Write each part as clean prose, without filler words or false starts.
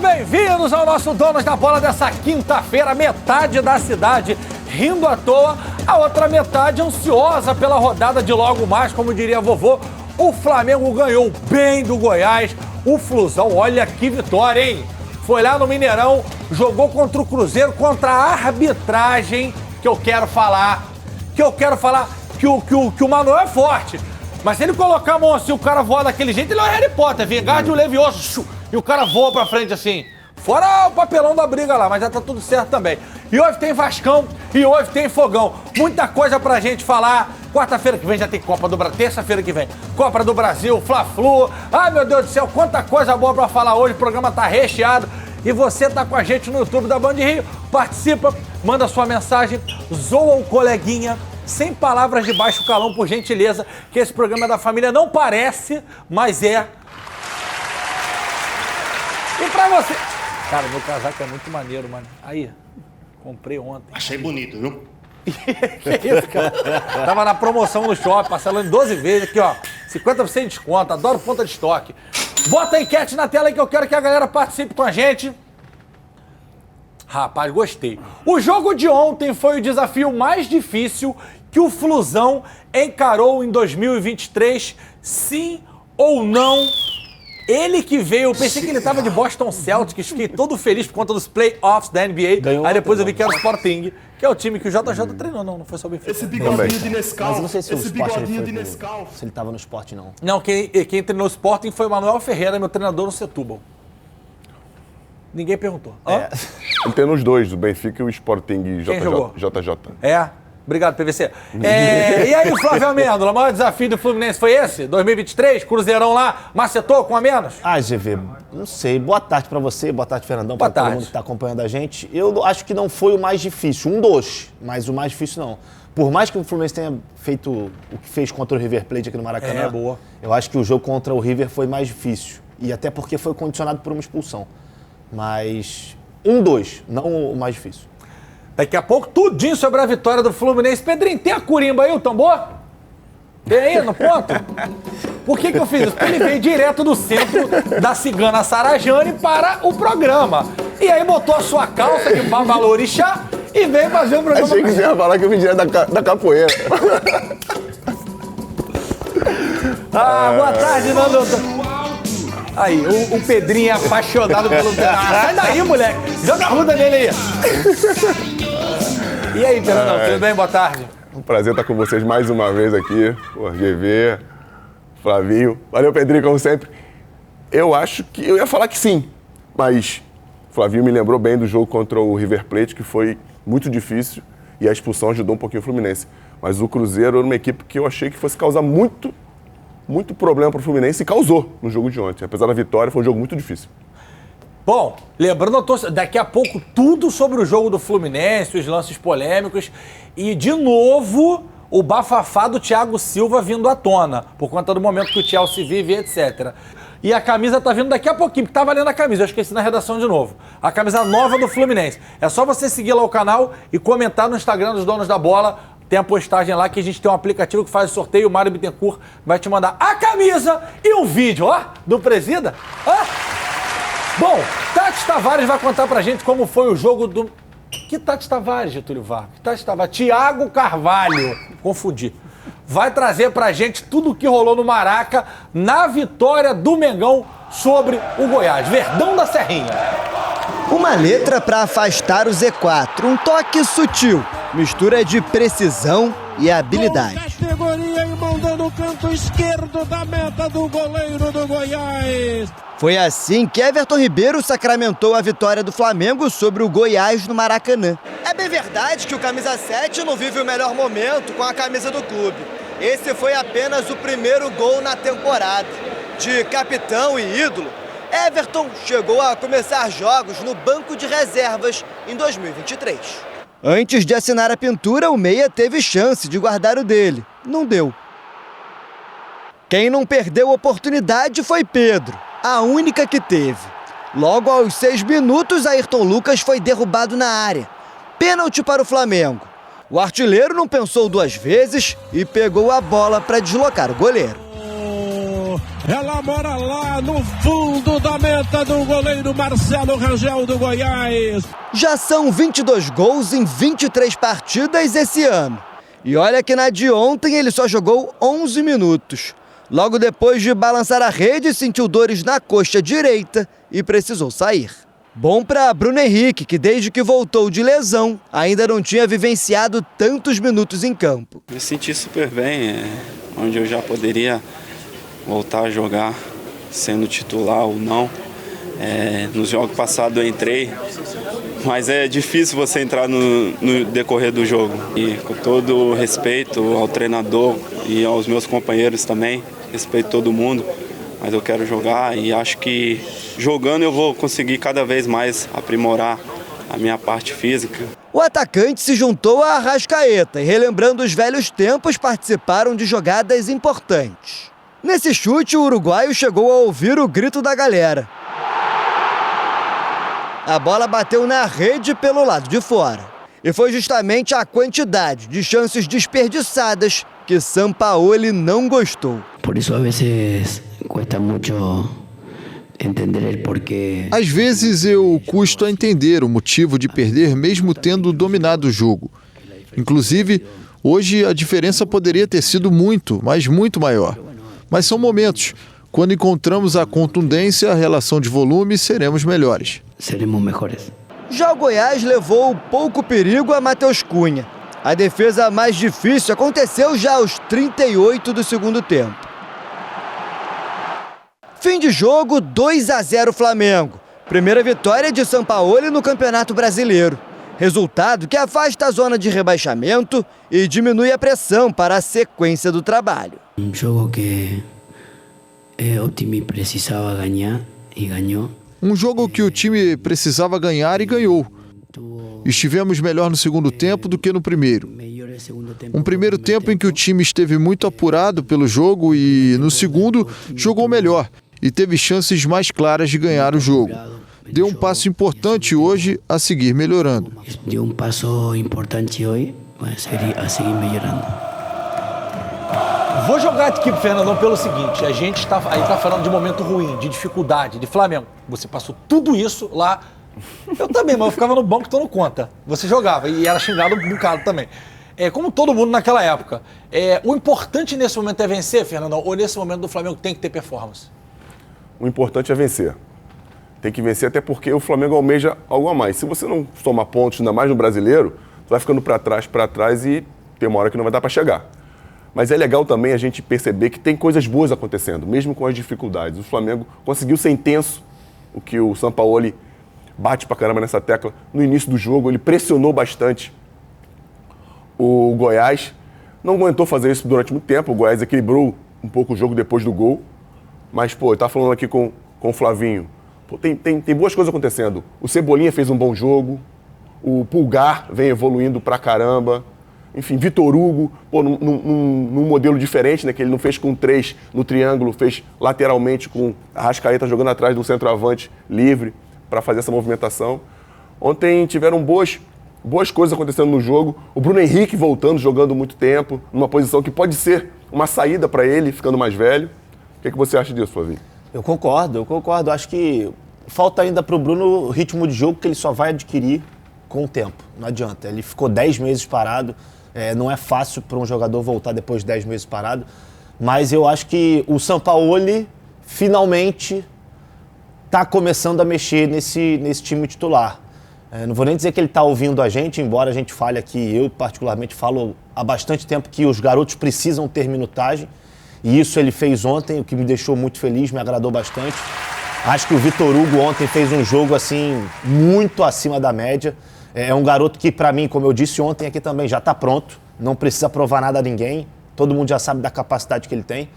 Bem-vindos ao nosso Donos da Bola dessa quinta-feira. Metade da cidade rindo à toa, a outra metade ansiosa pela rodada de logo mais, como diria a vovô. O Flamengo ganhou bem do Goiás. O Flusão, olha que vitória, hein? Foi lá no Mineirão, jogou contra o Cruzeiro, contra a arbitragem, que eu quero falar que o Manuel é forte. Mas se ele colocar a mão assim, o cara voa daquele jeito, ele é o Harry Potter, Vingardium Levioso, e o cara voa pra frente assim. Fora o papelão da briga lá, mas já tá tudo certo também. E hoje tem Vascão e hoje tem Fogão. Muita coisa pra gente falar. Quarta-feira que vem já tem Copa do Brasil. Terça-feira que vem, Copa do Brasil, Fla-Flu. Ai, meu Deus do céu, quanta coisa boa pra falar hoje. O programa tá recheado. E você tá com a gente no YouTube da Band Rio. Participa, manda sua mensagem, zoa o coleguinha. Sem palavras de baixo calão, por gentileza, que esse programa é da família. Não parece, mas é. E pra você... Cara, meu casaco é muito maneiro, mano. Aí, comprei ontem. Achei bonito, viu? Que isso, cara? Tava na promoção no shopping, parcelando em 12 vezes. Aqui, ó, 50% de desconto. Adoro ponta de estoque. Bota a enquete na tela aí que eu quero que a galera participe com a gente. Rapaz, gostei. O jogo de ontem foi o desafio mais difícil que o Flusão encarou em 2023. Sim ou não? Ele que veio, eu pensei que ele tava de Boston Celtics, fiquei todo feliz por conta dos playoffs da NBA. Ganhou aí depois eu vi ontem, que era o Sporting, que é o time que o JJ treinou, não foi só bem feito. Esse bigodinho de Nescau. Mas eu não sei se o esse Sport bigodinho de ele foi Nescau. se ele tava no Sport, não. Não, quem treinou o Sporting foi o Manuel Ferreira, meu treinador no Setúbal. Ninguém perguntou. Ele tem nos dois, o Benfica e o Sporting Quem jogou? JJ. É? Obrigado, PVC. E aí, Flávio Amêndola, o maior desafio do Fluminense foi esse? 2023? Cruzeirão lá, macetou com a menos? GV, não sei. Boa tarde pra você, boa tarde, Fernandão, pra todo mundo que tá acompanhando a gente. Eu acho que não foi o mais difícil, um dos, mas o mais difícil não. Por mais que o Fluminense tenha feito o que fez contra o River Plate aqui no Maracanã, boa. Eu acho que o jogo contra o River foi mais difícil. E até porque foi condicionado por uma expulsão. Mas um dos, não o mais difícil. Daqui a pouco, tudinho sobre a vitória do Fluminense. Pedrinho, tem a curimba aí, o tambor? Tem aí, no ponto? Por que eu fiz isso? Porque ele veio direto do centro da cigana Sarajane para o programa. E aí botou a sua calça de babalorixá e veio fazer o programa. Achei que você ia falar que eu vim direto da capoeira. Boa tarde, Nando. Aí, o Pedrinho é apaixonado pelo... sai daí, moleque. Joga a ruda nele aí. E aí, Fernandão, tudo bem? Boa tarde. Um prazer estar com vocês mais uma vez aqui. GV, Flavinho. Valeu, Pedrinho, como sempre. Eu acho que... Eu ia falar que sim, mas o Flavinho me lembrou bem do jogo contra o River Plate, que foi muito difícil e a expulsão ajudou um pouquinho o Fluminense. Mas o Cruzeiro era uma equipe que eu achei que fosse causar muito problema para o Fluminense e causou no jogo de ontem. Apesar da vitória, foi um jogo muito difícil. Bom, lembrando, daqui a pouco tudo sobre o jogo do Fluminense, os lances polêmicos e, de novo, o bafafá do Thiago Silva vindo à tona, por conta do momento que o Chelsea vive, etc. E a camisa tá vindo daqui a pouquinho, porque tá valendo a camisa, eu esqueci na redação de novo. A camisa nova do Fluminense. É só você seguir lá o canal e comentar no Instagram dos Donos da Bola. Tem a postagem lá que a gente tem um aplicativo que faz o sorteio, o Mário Bittencourt vai te mandar a camisa e um vídeo, do Presida. Bom, Tati Tavares vai contar pra gente como foi o jogo do... Que Tati Tavares, Getúlio Vargas? Que Tati Tavares? Thiago Carvalho. Confundi. Vai trazer pra gente tudo o que rolou no Maraca na vitória do Mengão sobre o Goiás. Verdão da Serrinha. Uma letra para afastar o Z4, um toque sutil, mistura de precisão e habilidade. Com categoria e mandando o canto esquerdo da meta do goleiro do Goiás. Foi assim que Everton Ribeiro sacramentou a vitória do Flamengo sobre o Goiás no Maracanã. É bem verdade que o camisa 7 não vive o melhor momento com a camisa do clube. Esse foi apenas o primeiro gol na temporada. De capitão e ídolo, Everton chegou a começar jogos no banco de reservas em 2023. Antes de assinar a pintura, o meia teve chance de guardar o dele. Não deu. Quem não perdeu a oportunidade foi Pedro, a única que teve. Logo aos 6 minutos, Ayrton Lucas foi derrubado na área. Pênalti para o Flamengo. O artilheiro não pensou 2 vezes e pegou a bola para deslocar o goleiro. Ela mora lá no fundo da meta do goleiro Marcelo Rangel do Goiás. Já são 22 gols em 23 partidas esse ano. E olha que na de ontem ele só jogou 11 minutos. Logo depois de balançar a rede, sentiu dores na coxa direita e precisou sair. Bom para Bruno Henrique, que desde que voltou de lesão, ainda não tinha vivenciado tantos minutos em campo. Me senti super bem, onde eu já poderia voltar a jogar sendo titular ou não. Nos jogos passados eu entrei, mas é difícil você entrar no decorrer do jogo. E com todo o respeito ao treinador e aos meus companheiros também, respeito todo mundo, mas eu quero jogar e acho que jogando eu vou conseguir cada vez mais aprimorar a minha parte física. O atacante se juntou a Arrascaeta e, relembrando os velhos tempos, participaram de jogadas importantes. Nesse chute, o uruguaio chegou a ouvir o grito da galera. A bola bateu na rede pelo lado de fora. E foi justamente a quantidade de chances desperdiçadas que Sampaoli não gostou. Por isso, às vezes, custa muito entender o porquê. Às vezes eu custo a entender o motivo de perder mesmo tendo dominado o jogo. Inclusive, hoje a diferença poderia ter sido muito, mas muito maior. Mas são momentos. Quando encontramos a contundência, a relação de volume, seremos melhores. Seremos melhores. Já o Goiás levou pouco perigo a Matheus Cunha. A defesa mais difícil aconteceu já aos 38 do segundo tempo. Fim de jogo, 2-0 Flamengo. Primeira vitória de Sampaoli no Campeonato Brasileiro. Resultado que afasta a zona de rebaixamento e diminui a pressão para a sequência do trabalho. Um jogo que o time precisava ganhar e ganhou. Um jogo que o time precisava ganhar e ganhou. Estivemos melhor no segundo tempo do que no primeiro. Um primeiro tempo em que o time esteve muito apurado pelo jogo e, no segundo, jogou melhor e teve chances mais claras de ganhar o jogo. Deu um passo importante hoje a seguir melhorando. Deu um passo importante hoje a seguir melhorando. Vou jogar aqui, Fernandão, pelo seguinte, a gente tá falando de momento ruim, de dificuldade, de Flamengo. Você passou tudo isso lá. Eu também, mas eu ficava no banco tomando conta. Você jogava e era xingado um bocado também. Como todo mundo naquela época. O importante nesse momento é vencer, Fernandão, ou nesse momento do Flamengo tem que ter performance? O importante é vencer. Tem que vencer até porque o Flamengo almeja algo a mais. Se você não toma pontos, ainda mais no Brasileiro, você vai ficando para trás e tem uma hora que não vai dar para chegar. Mas é legal também a gente perceber que tem coisas boas acontecendo, mesmo com as dificuldades. O Flamengo conseguiu ser intenso, o que o Sampaoli bate pra caramba nessa tecla. No início do jogo, ele pressionou bastante o Goiás. Não aguentou fazer isso durante muito tempo. O Goiás equilibrou um pouco o jogo depois do gol. Mas, eu tava falando aqui com o Flavinho. Tem boas coisas acontecendo. O Cebolinha fez um bom jogo. O Pulgar vem evoluindo pra caramba. Enfim, Vitor Hugo, num modelo diferente, né? Que ele não fez com 3 no triângulo, fez lateralmente com a Arrascaeta jogando atrás do centroavante livre para fazer essa movimentação. Ontem tiveram boas coisas acontecendo no jogo. O Bruno Henrique voltando, jogando muito tempo, numa posição que pode ser uma saída para ele, ficando mais velho. O que você acha disso, Flavinho? Eu concordo. Acho que falta ainda para o Bruno o ritmo de jogo que ele só vai adquirir com o tempo. Não adianta. Ele ficou 10 meses parado. Não é fácil para um jogador voltar depois de 10 meses parado. Mas eu acho que o Sampaoli finalmente está começando a mexer nesse time titular. Não vou nem dizer que ele está ouvindo a gente, embora a gente fale aqui, eu particularmente falo há bastante tempo que os garotos precisam ter minutagem. E isso ele fez ontem, o que me deixou muito feliz, me agradou bastante. Acho que o Vitor Hugo ontem fez um jogo assim muito acima da média. É um garoto que, para mim, como eu disse ontem aqui também, já está pronto. Não precisa provar nada a ninguém. Todo mundo já sabe da capacidade que ele tem.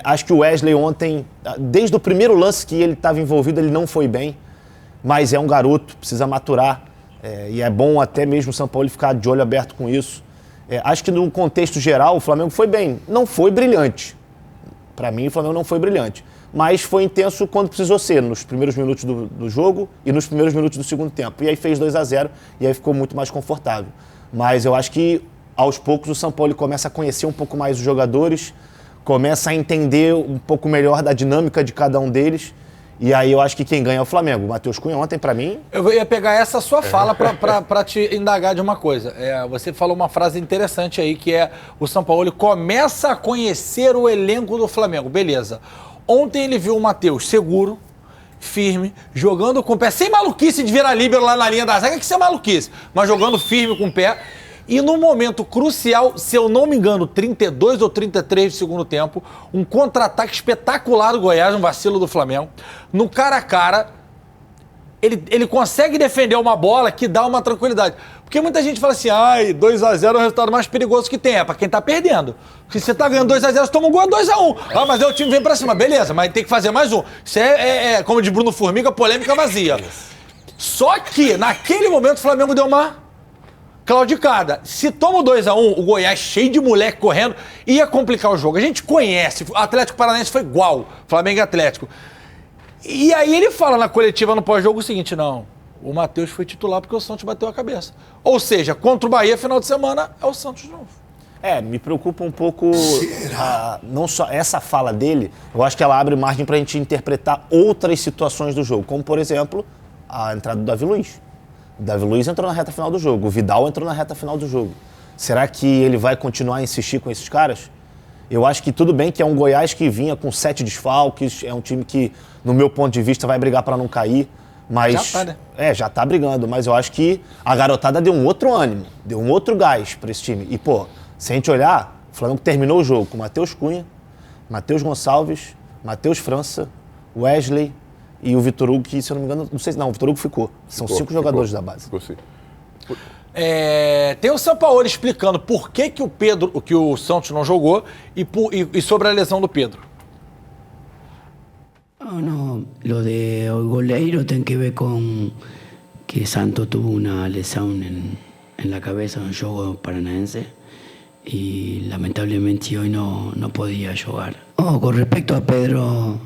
Acho que o Wesley ontem, desde o primeiro lance que ele estava envolvido, ele não foi bem. Mas é um garoto, precisa maturar. E é bom até mesmo o Sampaoli ficar de olho aberto com isso. Acho que no contexto geral o Flamengo foi bem. Não foi brilhante. Para mim o Flamengo não foi brilhante. Mas foi intenso quando precisou ser, nos primeiros minutos do jogo e nos primeiros minutos do segundo tempo. E aí fez 2-0 e aí ficou muito mais confortável. Mas eu acho que aos poucos o Sampaoli começa a conhecer um pouco mais os jogadores, começa a entender um pouco melhor da dinâmica de cada um deles. E aí eu acho que quem ganha é o Flamengo. O Matheus Cunha ontem, pra mim... Eu ia pegar essa sua fala pra te indagar de uma coisa. Você falou uma frase interessante aí, que é o Sampaoli começa a conhecer o elenco do Flamengo. Beleza. Ontem ele viu o Matheus seguro, firme, jogando com o pé, sem maluquice de virar líbero lá na linha da zaga, que isso é maluquice, mas jogando firme com o pé. E no momento crucial, se eu não me engano, 32 ou 33 do segundo tempo, um contra-ataque espetacular do Goiás, um vacilo do Flamengo. No cara a cara, ele consegue defender uma bola que dá uma tranquilidade. Porque muita gente fala assim, 2x0 é o resultado mais perigoso que tem. É pra quem tá perdendo. Se você tá ganhando 2x0, você toma um gol, 2x1. Mas aí o time vem pra cima. Beleza, mas tem que fazer mais um. Isso como de Bruno Formiga, polêmica vazia. Só que, naquele momento, o Flamengo deu uma claudicada. Se toma o 2x1, o Goiás cheio de moleque correndo, ia complicar o jogo. A gente conhece, o Atlético Paranaense foi igual, Flamengo e Atlético. E aí ele fala na coletiva no pós-jogo o seguinte, não, o Matheus foi titular porque o Santos bateu a cabeça. Ou seja, contra o Bahia, final de semana, é o Santos de novo. Me preocupa um pouco, não só essa fala dele, eu acho que ela abre margem pra gente interpretar outras situações do jogo, como, por exemplo, a entrada do Davi Luiz. O Davi Luiz entrou na reta final do jogo, o Vidal entrou na reta final do jogo. Será que ele vai continuar a insistir com esses caras? Eu acho que tudo bem que é um Goiás que vinha com 7 desfalques, é um time que, no meu ponto de vista, vai brigar para não cair, mas... Já tá, né? Já tá brigando, mas eu acho que a garotada deu um outro ânimo, deu um outro gás para esse time. E, se a gente olhar, o Flamengo terminou o jogo com Matheus Cunha, Matheus Gonçalves, Matheus França, Wesley... E o Vitor Hugo, que se eu não me engano, não sei se não, o Vitor Hugo ficou. São 5 jogadores da base. Ficou sim. Tem o Sampaoli explicando por que o Santos não jogou e sobre a lesão do Pedro. No, lo de goleiro tem que ver con que Santos tuvo una lesión en la cabeza en un juego paranaense y lamentablemente hoy no podía jugar. Con respecto a Pedro,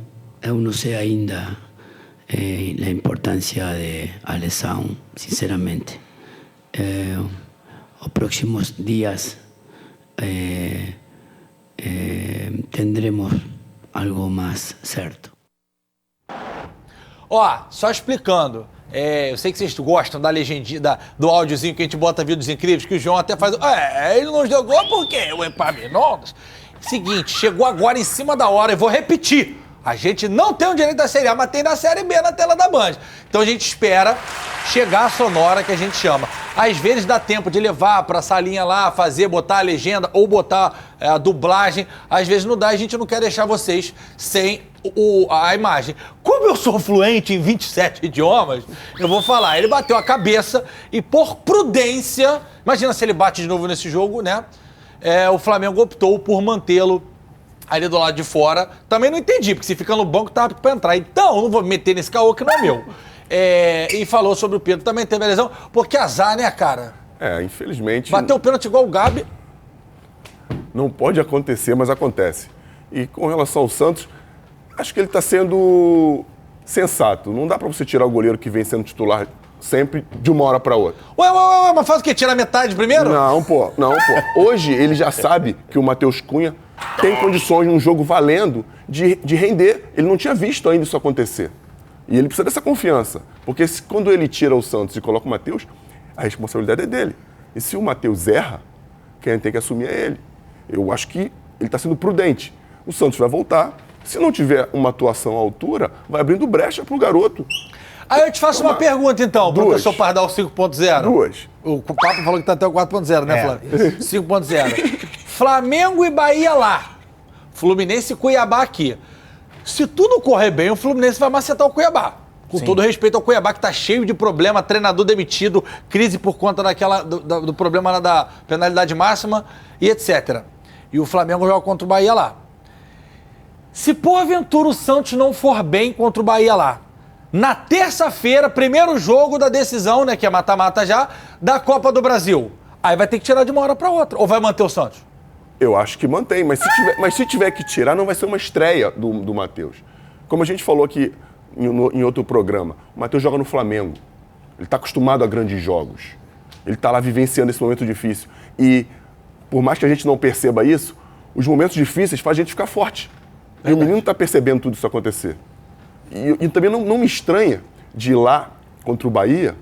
eu não sei ainda a importância da lesão, sinceramente. Os próximos dias tendremos algo mais certo. Só explicando. Eu sei que vocês gostam da legendinha, do áudiozinho que a gente bota Vídeos Incríveis, que o João até faz. Ele não jogou porque o Epaminondas. Seguinte, chegou agora em cima da hora, eu vou repetir. A gente não tem o direito da Série A, mas tem da Série B na tela da Band. Então a gente espera chegar a sonora que a gente chama. Às vezes dá tempo de levar pra salinha lá, botar a legenda ou botar a dublagem. Às vezes não dá, a gente não quer deixar vocês sem a imagem. Como eu sou fluente em 27 idiomas, eu vou falar. Ele bateu a cabeça e por prudência, imagina se ele bate de novo nesse jogo, né? O Flamengo optou por mantê-lo ali do lado de fora. Também não entendi, porque se fica no banco, tá apto pra entrar. Então, não vou me meter nesse caô que não é meu. E falou sobre o Pedro, também teve a lesão, porque azar, né, cara? Infelizmente... Bateu o pênalti igual o Gabi. Não pode acontecer, mas acontece. E com relação ao Santos, acho que ele tá sendo sensato. Não dá pra você tirar o goleiro que vem sendo titular sempre de uma hora pra outra. Mas faz o quê? Tira metade primeiro? Não, pô. Hoje ele já sabe que o Matheus Cunha tem condições num jogo valendo de render. Ele não tinha visto ainda isso acontecer. E ele precisa dessa confiança. Porque quando ele tira o Santos e coloca o Matheus, a responsabilidade é dele. E se o Matheus erra, quem tem que assumir é ele. Eu acho que ele está sendo prudente. O Santos vai voltar. Se não tiver uma atuação à altura, vai abrindo brecha pro garoto. Aí eu te faço uma pergunta, então, professor Pardal 5.0. Duas. O Papo falou que tá até o 4.0, né, Flávio? 5.0. Flamengo e Bahia lá. Fluminense e Cuiabá aqui. Se tudo correr bem, o Fluminense vai macetar o Cuiabá. Com todo respeito ao Cuiabá, que tá cheio de problema, treinador demitido, crise por conta do problema lá da penalidade máxima e etc. E o Flamengo joga contra o Bahia lá. Se porventura o Santos não for bem contra o Bahia lá, na terça-feira, primeiro jogo da decisão, né, que é mata-mata já, da Copa do Brasil. Aí vai ter que tirar de uma hora para outra. Ou vai manter o Santos? Eu acho que mantém, mas se tiver que tirar, não vai ser uma estreia do Matheus. Como a gente falou aqui em outro programa, o Matheus joga no Flamengo. Ele está acostumado a grandes jogos. Ele está lá vivenciando esse momento difícil. E, por mais que a gente não perceba isso, os momentos difíceis fazem a gente ficar forte. E o menino está percebendo tudo isso acontecer. E também não me estranha de ir lá contra o Bahia,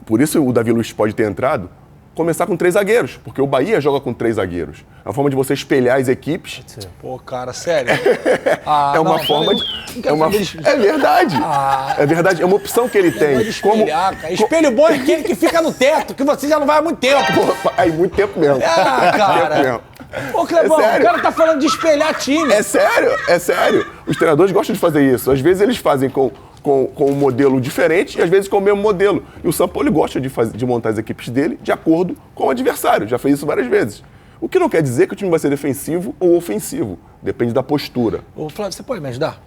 por isso o Davi Luiz pode ter entrado, começar com 3 zagueiros, porque o Bahia joga com 3 zagueiros. É uma forma de você espelhar as equipes. Pô, cara, sério? É uma forma de... É verdade. É verdade. É uma opção que ele tem. Cara. Espelho bom é aquele que fica no teto, que você já não vai há muito tempo. Pô, aí muito tempo mesmo. Cara. Ô, Clebão, o cara tá falando de espelhar time. É sério. Os treinadores gostam de fazer isso. Às vezes eles fazem com um modelo diferente e às vezes com o mesmo modelo. E o Sampaoli gosta de montar as equipes dele de acordo com o adversário. Já fez isso várias vezes. O que não quer dizer que o time vai ser defensivo ou ofensivo. Depende da postura. Ô, Flávio, você pode me ajudar?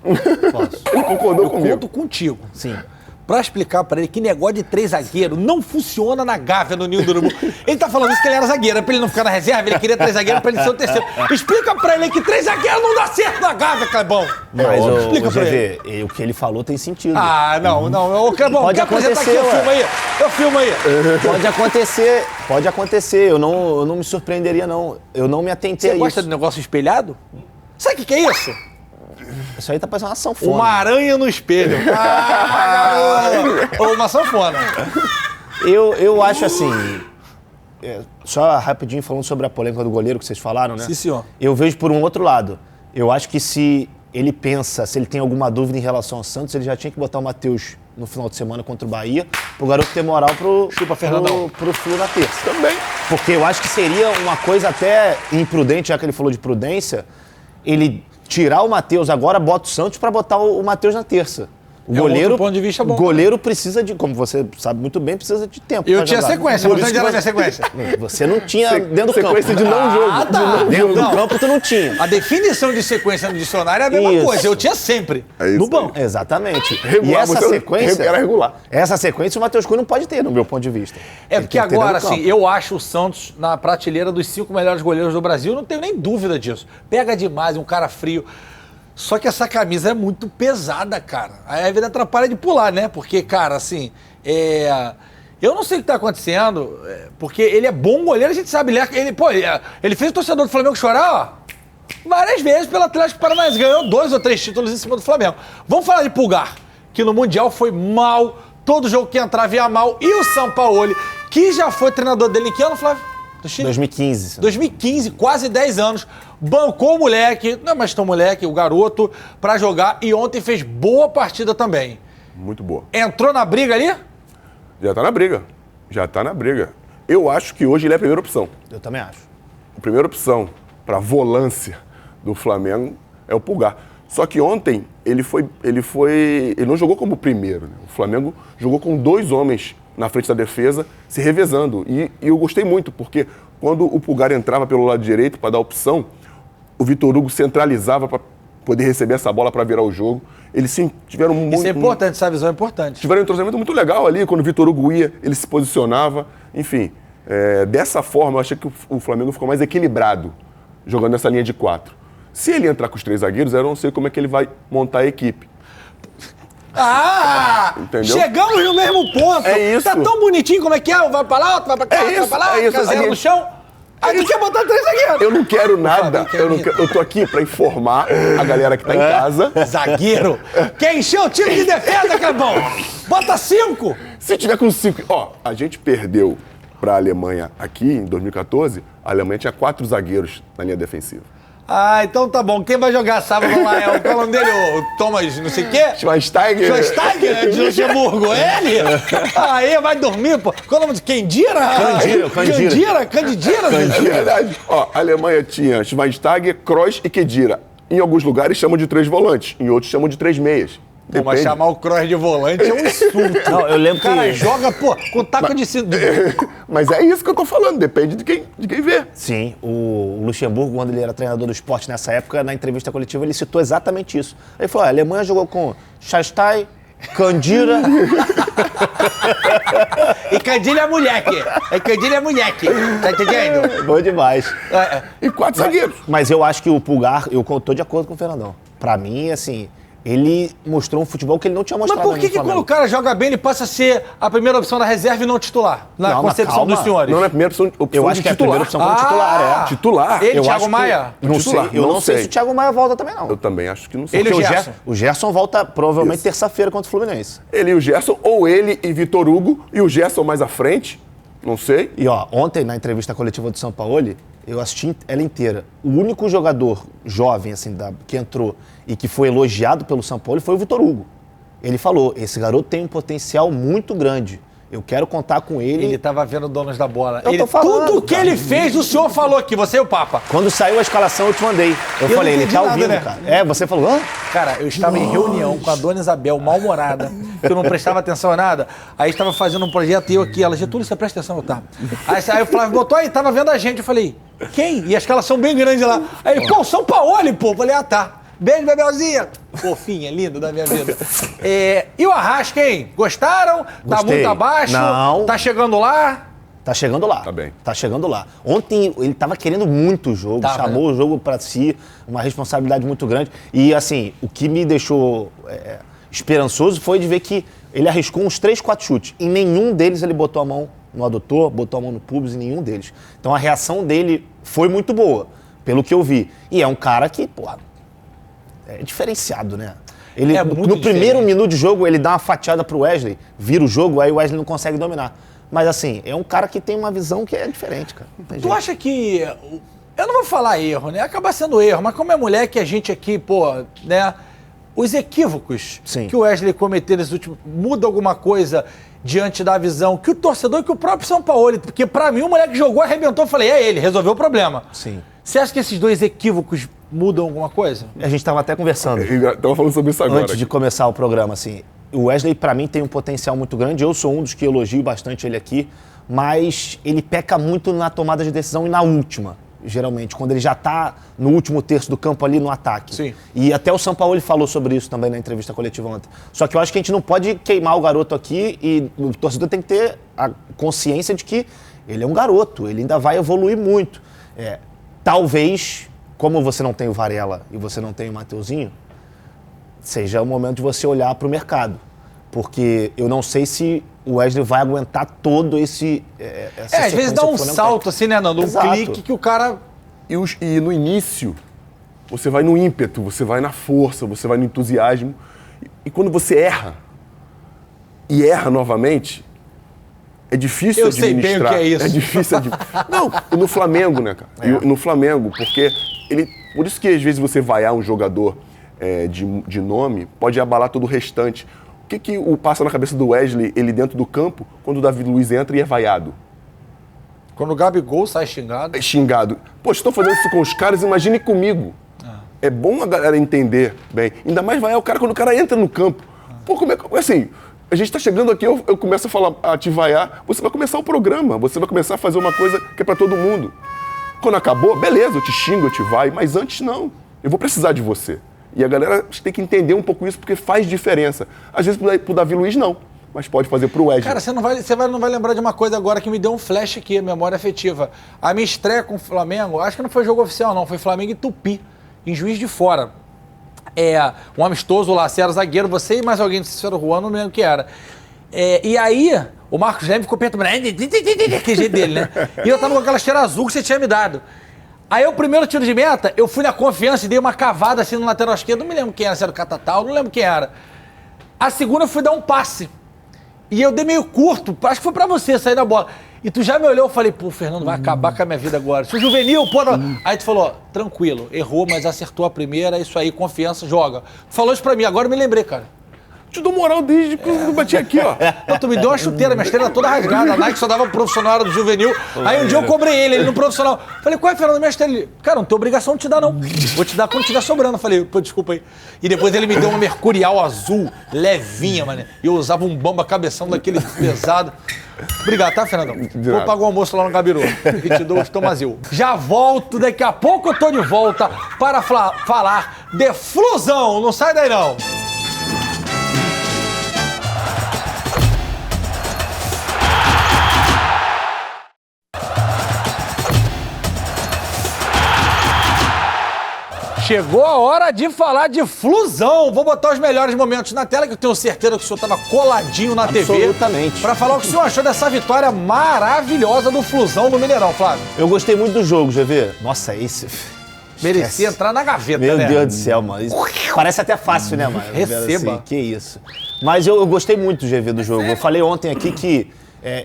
Posso. Ele concordou comigo. Eu conto contigo. Sim. Pra explicar pra ele que negócio de 3 zagueiros não funciona na Gávea, no Ninho do Urubu. Ele tá falando isso que ele era zagueiro, pra ele não ficar na reserva, ele queria 3 zagueiros pra ele ser o terceiro. Explica pra ele que 3 zagueiros não dá certo na Gávea, Clebão. Mas Explica pra ele. o que ele falou tem sentido. Não. Ô, Clebão, Pode quer apresentar aqui? acontecer, Eu filmo aí. Pode acontecer. Eu não me surpreenderia, não. Eu não me atentei a Você isso. gosta do negócio espelhado? Sabe o que é isso? Isso aí tá parecendo uma sanfona. Uma aranha no espelho. Ou uma sanfona. Eu acho assim... só rapidinho falando sobre a polêmica do goleiro que vocês falaram, né? Sim, senhor. Eu vejo por um outro lado. Eu acho que se ele tem alguma dúvida em relação ao Santos, ele já tinha que botar o Matheus no final de semana contra o Bahia, pro garoto ter moral pro Flu na terça. Também. Porque eu acho que seria uma coisa até imprudente, já que ele falou de prudência, ele tirar o Matheus agora, bota o Santos pra botar o Matheus na terça. O goleiro, ponto de vista bom. O goleiro precisa de, como você sabe muito bem, precisa de tempo. Eu tinha sequência, mas onde era a minha sequência? Você não tinha dentro do campo. Sequência de não jogo. Dentro do campo tu não tinha. A definição de sequência no dicionário é a mesma coisa. Eu tinha sempre. No banco. Exatamente. Regular, e essa sequência... Era regular. Essa sequência o Matheus Cunha não pode ter, no meu ponto de vista. É porque agora, assim, eu acho o Santos na prateleira dos 5 melhores goleiros do Brasil, não tenho nem dúvida disso. Pega demais, um cara frio. Só que essa camisa é muito pesada, cara. Aí a vida atrapalha de pular, né? Porque, cara, assim, eu não sei o que tá acontecendo, porque ele é bom goleiro, a gente sabe. Ele fez o torcedor do Flamengo chorar, ó, várias vezes pelo Atlético Paranaense. Ganhou 2 ou 3 títulos em cima do Flamengo. Vamos falar de Pulgar, que no Mundial foi mal, todo jogo que entrava ia mal. E o Sampaoli, que já foi treinador dele em que ano, Flávio? 2015. 2015, quase 10 anos. Bancou o moleque, não é mais tão moleque, o garoto, pra jogar. E ontem fez boa partida também. Muito boa. Entrou na briga ali? Já tá na briga. Eu acho que hoje ele é a primeira opção. Eu também acho. A primeira opção pra volância do Flamengo é o Pulgar. Só que ontem ele não jogou como primeiro, né? O Flamengo jogou com 2 homens na frente da defesa, se revezando. E eu gostei muito, porque quando o Pulgar entrava pelo lado direito para dar opção, o Vitor Hugo centralizava para poder receber essa bola para virar o jogo. Eles sim tiveram muito... Isso é importante, essa visão é importante. Tiveram um entrosamento muito legal ali, quando o Vitor Hugo ia, ele se posicionava. Enfim, dessa forma, eu achei que o Flamengo ficou mais equilibrado, jogando essa linha de 4. Se ele entrar com os 3 zagueiros, eu não sei como é que ele vai montar a equipe. Entendeu? Chegamos no mesmo ponto. É isso. Tá tão bonitinho como é que é? Vai pra lá, outro vai pra cá, vai pra lá, fica zero no chão. Aí tu quer botar 3 zagueiros. Eu não quero nada. Eu tô aqui pra informar a galera que tá em casa. Zagueiro. Quer encher o time de defesa, Clebão? Bota 5. Se tiver com 5... Ó, a gente perdeu pra Alemanha aqui em 2014. A Alemanha tinha 4 zagueiros na linha defensiva. Ah, então tá bom. Quem vai jogar sábado lá é o nome dele, o Thomas, não sei o quê? Schweinsteiger. Schweinsteiger, de Luxemburgo. Ele? Aí vai dormir, pô. Qual é o nome de Candira? Candira. É verdade. Ó, a Alemanha tinha Schweinsteiger, Kroos e Khedira. Em alguns lugares chamam de 3 volantes, em outros chamam de 3 meias. Pô, mas chamar o Kroos de volante é um insulto. Não, eu lembro que... O cara joga, pô, com taco de cinto. Mas é isso que eu tô falando, depende de quem vê. Sim, o Luxemburgo, quando ele era treinador do esporte nessa época, na entrevista coletiva, ele citou exatamente isso. Ele falou, a Alemanha jogou com Schweinsteiger, Candira... E Candilha é moleque. Tá entendendo? Bom demais. E 4 zagueiros. Mas eu acho que o Pulgar, eu tô de acordo com o Fernandão. Pra mim, assim... ele mostrou um futebol que ele não tinha mostrado. Mas por que quando o cara joga bem, ele passa a ser a primeira opção da reserva e não titular? Na concepção dos senhores. Não é a primeira opção Eu acho que é a primeira opção como titular, Titular? Ele, Thiago Maia? Eu não sei se o Thiago Maia volta também, não. Eu também acho que não sei. Ele e o Gerson? O Gerson volta provavelmente terça-feira contra o Fluminense. Ele e o Gerson, ou ele e Vitor Hugo, e o Gerson mais à frente, não sei. E ontem, na entrevista coletiva do Sampaoli, eu assisti ela inteira. O único jogador jovem, assim, que entrou e que foi elogiado pelo Sampaoli foi o Vitor Hugo. Ele falou, esse garoto tem um potencial muito grande. Eu quero contar com ele. Ele estava vendo Donos da Bola. Eu tô falando, tudo que cara. ele fez, o senhor falou aqui, você e o Papa. Quando saiu a escalação, eu te mandei. Eu falei, ele tá ouvindo, né? cara. Você falou, hã? Cara, eu estava em reunião com a dona Isabel, mal-humorada, que eu não prestava atenção a nada. Aí estava fazendo um projeto e eu aqui, ela, Getúlio, você presta atenção, eu tava. Aí o Flávio botou aí, tava vendo a gente. Eu falei, quem? E a escalação bem grande lá. Aí ele, pô, São Paulo, pô. Eu falei, tá. Beijo, Bebelzinha. Fofinha, lindo da minha vida. E o Arrasca, hein? Gostaram? Gostei. Tá muito abaixo? Não. Tá chegando lá? Tá chegando lá. Tá bem. Tá chegando lá. Ontem ele tava querendo muito o jogo, chamou o jogo pra si, uma responsabilidade muito grande. E assim, o que me deixou esperançoso foi de ver que ele arriscou uns 3, 4 chutes. Em nenhum deles ele botou a mão no adutor, botou a mão no pubis, em nenhum deles. Então a reação dele foi muito boa, pelo que eu vi. E é um cara que, porra, é diferenciado, né? Ele, no primeiro minuto de jogo, ele dá uma fatiada pro Wesley, vira o jogo, aí o Wesley não consegue dominar. Mas assim, é um cara que tem uma visão que é diferente, cara. Tu acha que... Eu não vou falar erro, né? Acaba sendo erro, mas como é mulher que a gente aqui, pô, né? Os equívocos que o Wesley cometeu nesses últimos... Muda alguma coisa diante da visão que o torcedor, que o próprio São Paulo... Porque pra mim, o moleque jogou, arrebentou, eu falei, é ele, resolveu o problema. Sim. Você acha que esses dois equívocos mudam alguma coisa? A gente tava até conversando. Tava falando sobre isso agora. Antes de começar o programa, assim... O Wesley, pra mim, tem um potencial muito grande. Eu sou um dos que elogio bastante ele aqui. Mas ele peca muito na tomada de decisão e na última, geralmente. Quando ele já tá no último terço do campo ali no ataque. Sim. E até o Sampaoli falou sobre isso também na entrevista coletiva ontem. Só que eu acho que a gente não pode queimar o garoto aqui e o torcedor tem que ter a consciência de que ele é um garoto. Ele ainda vai evoluir muito. Talvez, como você não tem o Varela e você não tem o Mateuzinho, seja o momento de você olhar para o mercado. Porque eu não sei se o Wesley vai aguentar todo esse... às vezes dá um salto assim, né, Nando? Um clique que o cara... E no início, você vai no ímpeto, você vai na força, você vai no entusiasmo. E quando você erra, e erra novamente, é difícil administrar. Eu sei bem o que é isso. É difícil Não, no Flamengo, né, cara? No Flamengo, porque por isso que às vezes você vaiar um jogador de nome, pode abalar todo o restante. O que passa na cabeça do Wesley, ele dentro do campo, quando o Davi Luiz entra e é vaiado? Quando o Gabigol sai xingado. É xingado. Pô, estão fazendo isso com os caras, imagine comigo. É bom a galera entender bem. Ainda mais vaiar o cara quando o cara entra no campo. Pô, como é que... Assim, a gente tá chegando aqui, eu começo a falar, a te vaiar, você vai começar o programa, você vai começar a fazer uma coisa que é pra todo mundo. Quando acabou, beleza, eu te xingo, eu te vaio, mas antes não. Eu vou precisar de você. E a galera tem que entender um pouco isso, porque faz diferença. Às vezes pro Davi Luiz não, mas pode fazer pro Wesley. Cara, você não vai lembrar de uma coisa agora que me deu um flash aqui, a memória afetiva. A minha estreia com o Flamengo, acho que não foi jogo oficial não, foi Flamengo e Tupi, em Juiz de Fora. Um amistoso lá, você era zagueiro, você e mais alguém, não sei se era o Juan, não lembro o que era. E aí, o Marcos Leme ficou perturbando, aquele jeito dele, né? E eu tava com aquela esteira azul que você tinha me dado. Aí o primeiro tiro de meta, eu fui na confiança e dei uma cavada assim no lateral esquerdo, não me lembro quem era, se era o Catatal, não lembro quem era. A segunda eu fui dar um passe. E eu dei meio curto, acho que foi pra você sair da bola. E tu já me olhou, eu falei, pô, Fernando, vai acabar com a minha vida agora. Se o Juvenil, pô... Aí tu falou, tranquilo, errou, mas acertou a primeira, é isso aí, confiança, joga. Tu falou isso pra mim, agora eu me lembrei, cara. Te dou moral desde que eu bati aqui, ó. Não, tu me deu uma chuteira, minha esteira toda rasgada. A Nike só dava pro profissional, era do Juvenil. Aí um dia eu cobrei ele no profissional. Falei, qual é, Fernando, minha esteira? Ele, cara, não tem obrigação de te dar, não. Vou te dar quando tiver sobrando. Falei, pô, desculpa aí. E depois ele me deu uma Mercurial azul, levinha, mano. E eu usava um Bamba cabeção daquele pesado. Obrigado, tá, Fernandão? Vou pagar o almoço lá no Gabiru. E te dou o estomazil. Já volto, daqui a pouco eu tô de volta para falar de Flusão. Não sai daí, não. Chegou a hora de falar de Flusão. Vou botar os melhores momentos na tela, que eu tenho certeza que o senhor estava coladinho na TV. Absolutamente. Para falar o que o senhor achou dessa vitória maravilhosa do Flusão no Mineirão, Flávio. Eu gostei muito do jogo, GV. Nossa, esse... Merecia entrar na gaveta, Meu né? Deus do céu, mano. Isso parece até fácil, né, mano? Receba. Assim, que isso. Mas eu gostei muito, GV, do jogo. Eu falei ontem aqui que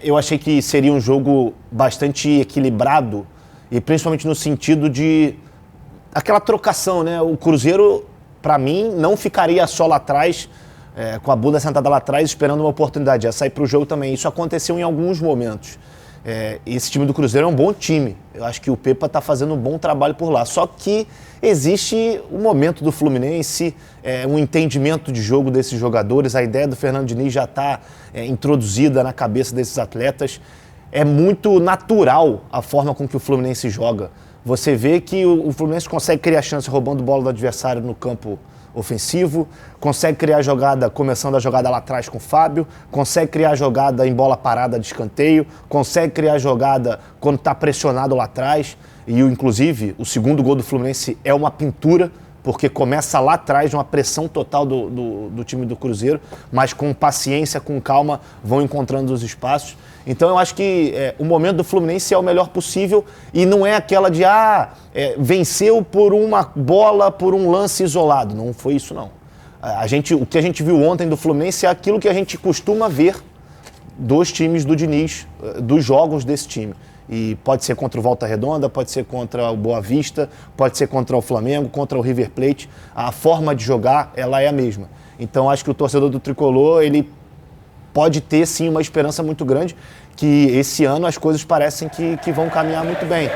eu achei que seria um jogo bastante equilibrado e principalmente no sentido de aquela trocação, né? O Cruzeiro, pra mim, não ficaria só lá atrás, com a bunda sentada lá atrás, esperando uma oportunidade. Ia sair pro jogo também. Isso aconteceu em alguns momentos. Esse time do Cruzeiro é um bom time. Eu acho que o Pepa está fazendo um bom trabalho por lá. Só que existe um momento do Fluminense, um entendimento de jogo desses jogadores. A ideia do Fernando Diniz já está introduzida na cabeça desses atletas. É muito natural a forma com que o Fluminense joga. Você vê que o Fluminense consegue criar chance roubando bola do adversário no campo ofensivo, consegue criar jogada, começando a jogada lá atrás com o Fábio, consegue criar jogada em bola parada de escanteio, consegue criar jogada quando está pressionado lá atrás, e inclusive o segundo gol do Fluminense é uma pintura, porque começa lá atrás, uma pressão total do time do Cruzeiro, mas com paciência, com calma, vão encontrando os espaços. Então eu acho que o momento do Fluminense é o melhor possível e não é aquela de, venceu por uma bola, por um lance isolado. Não foi isso, não. O que a gente viu ontem do Fluminense é aquilo que a gente costuma ver dos times do Diniz, dos jogos desse time. E pode ser contra o Volta Redonda, pode ser contra o Boa Vista, pode ser contra o Flamengo, contra o River Plate. A forma de jogar, ela é a mesma. Então acho que o torcedor do Tricolor, ele pode ter sim uma esperança muito grande que esse ano as coisas parecem que vão caminhar muito bem.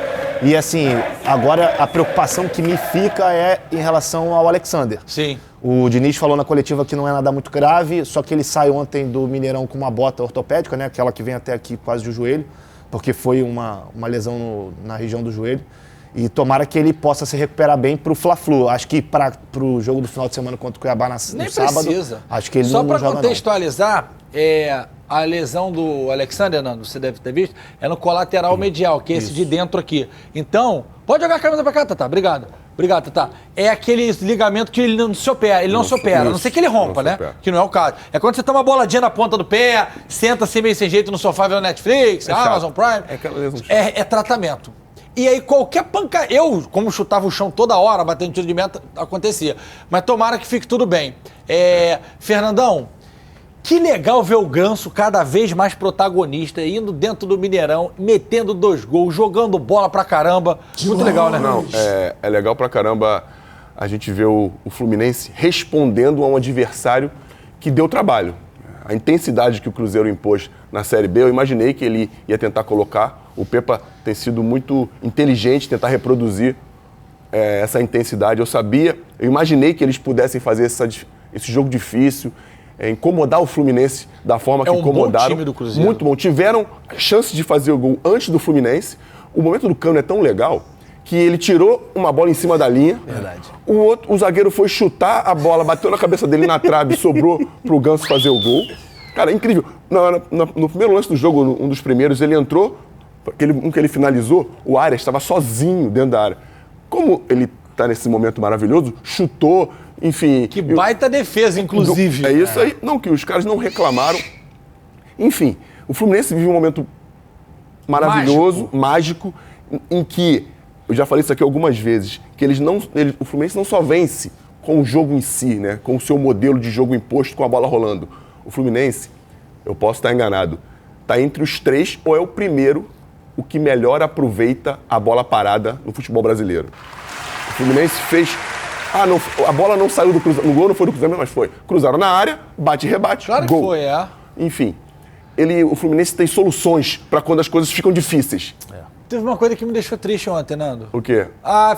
E assim, agora a preocupação que me fica é em relação ao Alexander. Sim. O Diniz falou na coletiva que não é nada muito grave, só que ele sai ontem do Mineirão com uma bota ortopédica, né, aquela que vem até aqui quase do joelho, porque foi uma lesão na região do joelho. E tomara que ele possa se recuperar bem para o Fla-Flu. Acho que para o jogo do final de semana contra o Cuiabá no sábado, precisa. Acho que ele só não joga. Só para contextualizar, a lesão do Alexander, Nando, você deve ter visto, é no colateral medial, que é esse de dentro aqui. Então, pode jogar a camisa para cá, Tatá. Obrigado, Tatá. É aquele ligamento que ele não se opera, a não ser que ele rompa, né? Que não é o caso. É quando você toma uma boladinha na ponta do pé, senta assim meio sem jeito no sofá vendo Netflix, Amazon Prime. É tratamento. E aí qualquer pancada... Eu, como chutava o chão toda hora, batendo tiro de meta, acontecia. Mas tomara que fique tudo bem. Fernandão, que legal ver o Ganso cada vez mais protagonista, indo dentro do Mineirão, metendo 2 gols, jogando bola pra caramba. Muito legal, né? Não, é legal pra caramba a gente ver o Fluminense respondendo a um adversário que deu trabalho. A intensidade que o Cruzeiro impôs na Série B, eu imaginei que ele ia tentar colocar. O Pepa tem sido muito inteligente, tentar reproduzir essa intensidade. Eu imaginei que eles pudessem fazer esse jogo difícil, incomodar o Fluminense da forma que incomodaram. Um bom time do Cruzeiro. Muito bom. Tiveram chance de fazer o gol antes do Fluminense. O momento do Cano é tão legal que ele tirou uma bola em cima da linha. Verdade. O zagueiro foi chutar a bola, bateu na cabeça dele na trave, sobrou pro Ganso fazer o gol. Cara, é incrível. No primeiro lance do jogo, um dos primeiros, ele entrou, que ele finalizou, o Arias estava sozinho dentro da área. Como ele está nesse momento maravilhoso, chutou, enfim... Que baita defesa, inclusive. É isso aí. Não, que os caras não reclamaram. Enfim, o Fluminense vive um momento maravilhoso, mágico, em que... Eu já falei isso aqui algumas vezes, que o Fluminense não só vence com o jogo em si, né, com o seu modelo de jogo imposto com a bola rolando. O Fluminense, eu posso estar enganado, está entre os 3 ou é o primeiro o que melhor aproveita a bola parada no futebol brasileiro. O Fluminense fez... a bola não saiu do Cruzeiro, no gol não foi do Cruzeiro, mas foi. Cruzaram na área, bate e rebate, claro gol. Que foi, Enfim, o Fluminense tem soluções para quando as coisas ficam difíceis. Teve uma coisa que me deixou triste ontem, Nando. O quê?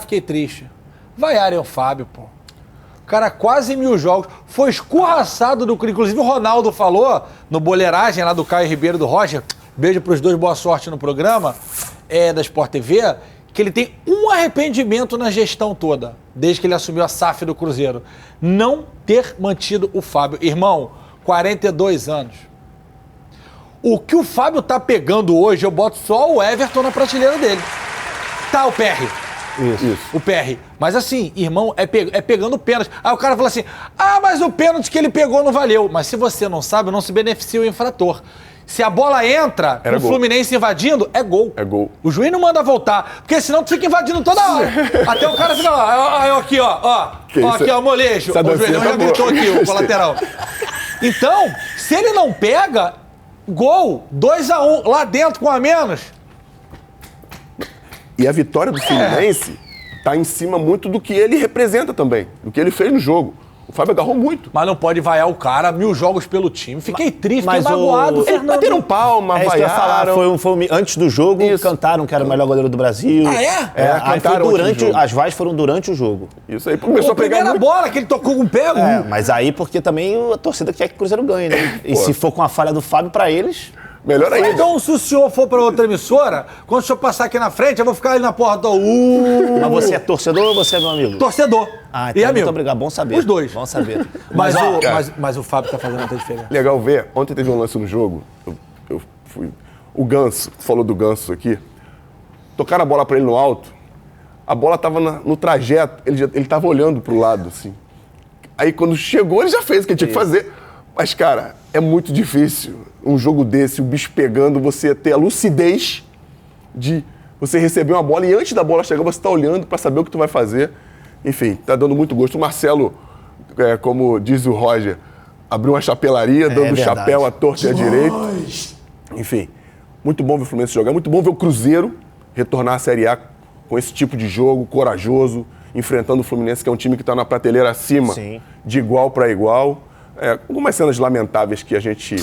Fiquei triste. Vaiarem o Fábio, pô. O cara quase 1000 jogos. Foi escorraçado do... Inclusive o Ronaldo falou no Boleiragem lá do Caio Ribeiro do Roger. Beijo pros dois, boa sorte no programa da Sport TV. Que ele tem um arrependimento na gestão toda, desde que ele assumiu a SAF do Cruzeiro. Não ter mantido o Fábio. Irmão, 42 anos. O que o Fábio tá pegando hoje, eu boto só o Everton na prateleira dele. Tá o PR. Isso. O PR. Mas assim, irmão, é pegando pênalti. Aí o cara fala assim, mas o pênalti que ele pegou não valeu. Mas se você não sabe, não se beneficia o infrator. Se a bola entra, o Fluminense invadindo, é gol. É gol. O juiz não manda voltar, porque senão tu fica invadindo toda hora. Até o cara fica lá, aqui, ó, aqui, ó, molejo. O juizão já gritou aqui, o colateral. Então, se ele não pega, gol, 2-1, lá dentro com a menos. E a vitória do Fluminense tá em cima muito do que ele representa também, do que ele fez no jogo. O Fábio agarrou muito. Mas não pode vaiar o cara, 1000 jogos pelo time. Fiquei triste, fiquei magoado, Fernando. Bateram palma, vaiaram. Foi antes do jogo, cantaram que era o melhor goleiro do Brasil. Aí foi as vaias foram durante o jogo. Isso aí começou a pegar primeira bola que ele tocou com o pé. Mas aí porque também a torcida quer que o Cruzeiro ganhe, né? E se for com a falha do Fábio, pra eles... Melhor ainda. Então, se o senhor for pra outra emissora, quando o senhor passar aqui na frente, eu vou ficar ali na porta do... Mas você é torcedor ou você é meu amigo? Torcedor. Então e amigo. Muito obrigado, bom saber. Os dois. Bom saber. Mas o Fábio tá fazendo muita diferença. Legal ver. Ontem teve um lance no jogo. Eu fui... O Ganso, falou do Ganso aqui. Tocaram a bola pra ele no alto. A bola tava no trajeto. Ele tava olhando pro lado, assim. Aí, quando chegou, ele já fez o que ele tinha que fazer. Mas, cara, é muito difícil um jogo desse, o bicho pegando, você ter a lucidez de você receber uma bola e antes da bola chegar, você tá olhando para saber o que tu vai fazer. Enfim, tá dando muito gosto. O Marcelo, como diz o Roger, abriu uma chapelaria, dando chapéu à torta e à direita. Enfim, muito bom ver o Fluminense jogar, muito bom ver o Cruzeiro retornar à Série A com esse tipo de jogo, corajoso, enfrentando o Fluminense, que é um time que está na prateleira acima, de igual para igual. Algumas cenas lamentáveis que a gente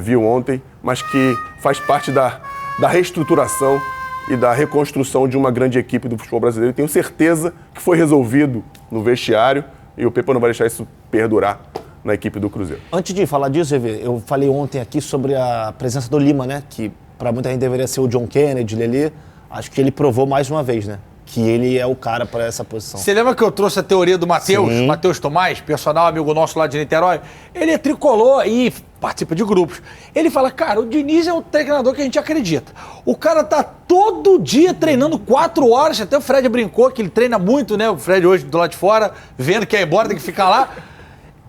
viu ontem, mas que faz parte da reestruturação e da reconstrução de uma grande equipe do futebol brasileiro. Tenho certeza que foi resolvido no vestiário e o Pepa não vai deixar isso perdurar na equipe do Cruzeiro. Antes de falar disso, eu falei ontem aqui sobre a presença do Lima, né? Que para muita gente deveria ser o John Kennedy, Lelê. Acho que ele provou mais uma vez, né? Que ele é o cara para essa posição. Você lembra que eu trouxe a teoria do Matheus Tomás, personal amigo nosso lá de Niterói? Ele é tricolor e participa de grupos. Ele fala, cara, o Diniz é um treinador que a gente acredita. O cara tá todo dia treinando 4 horas, até o Fred brincou que ele treina muito, né? O Fred hoje do lado de fora, vendo que é embora, tem que ficar lá.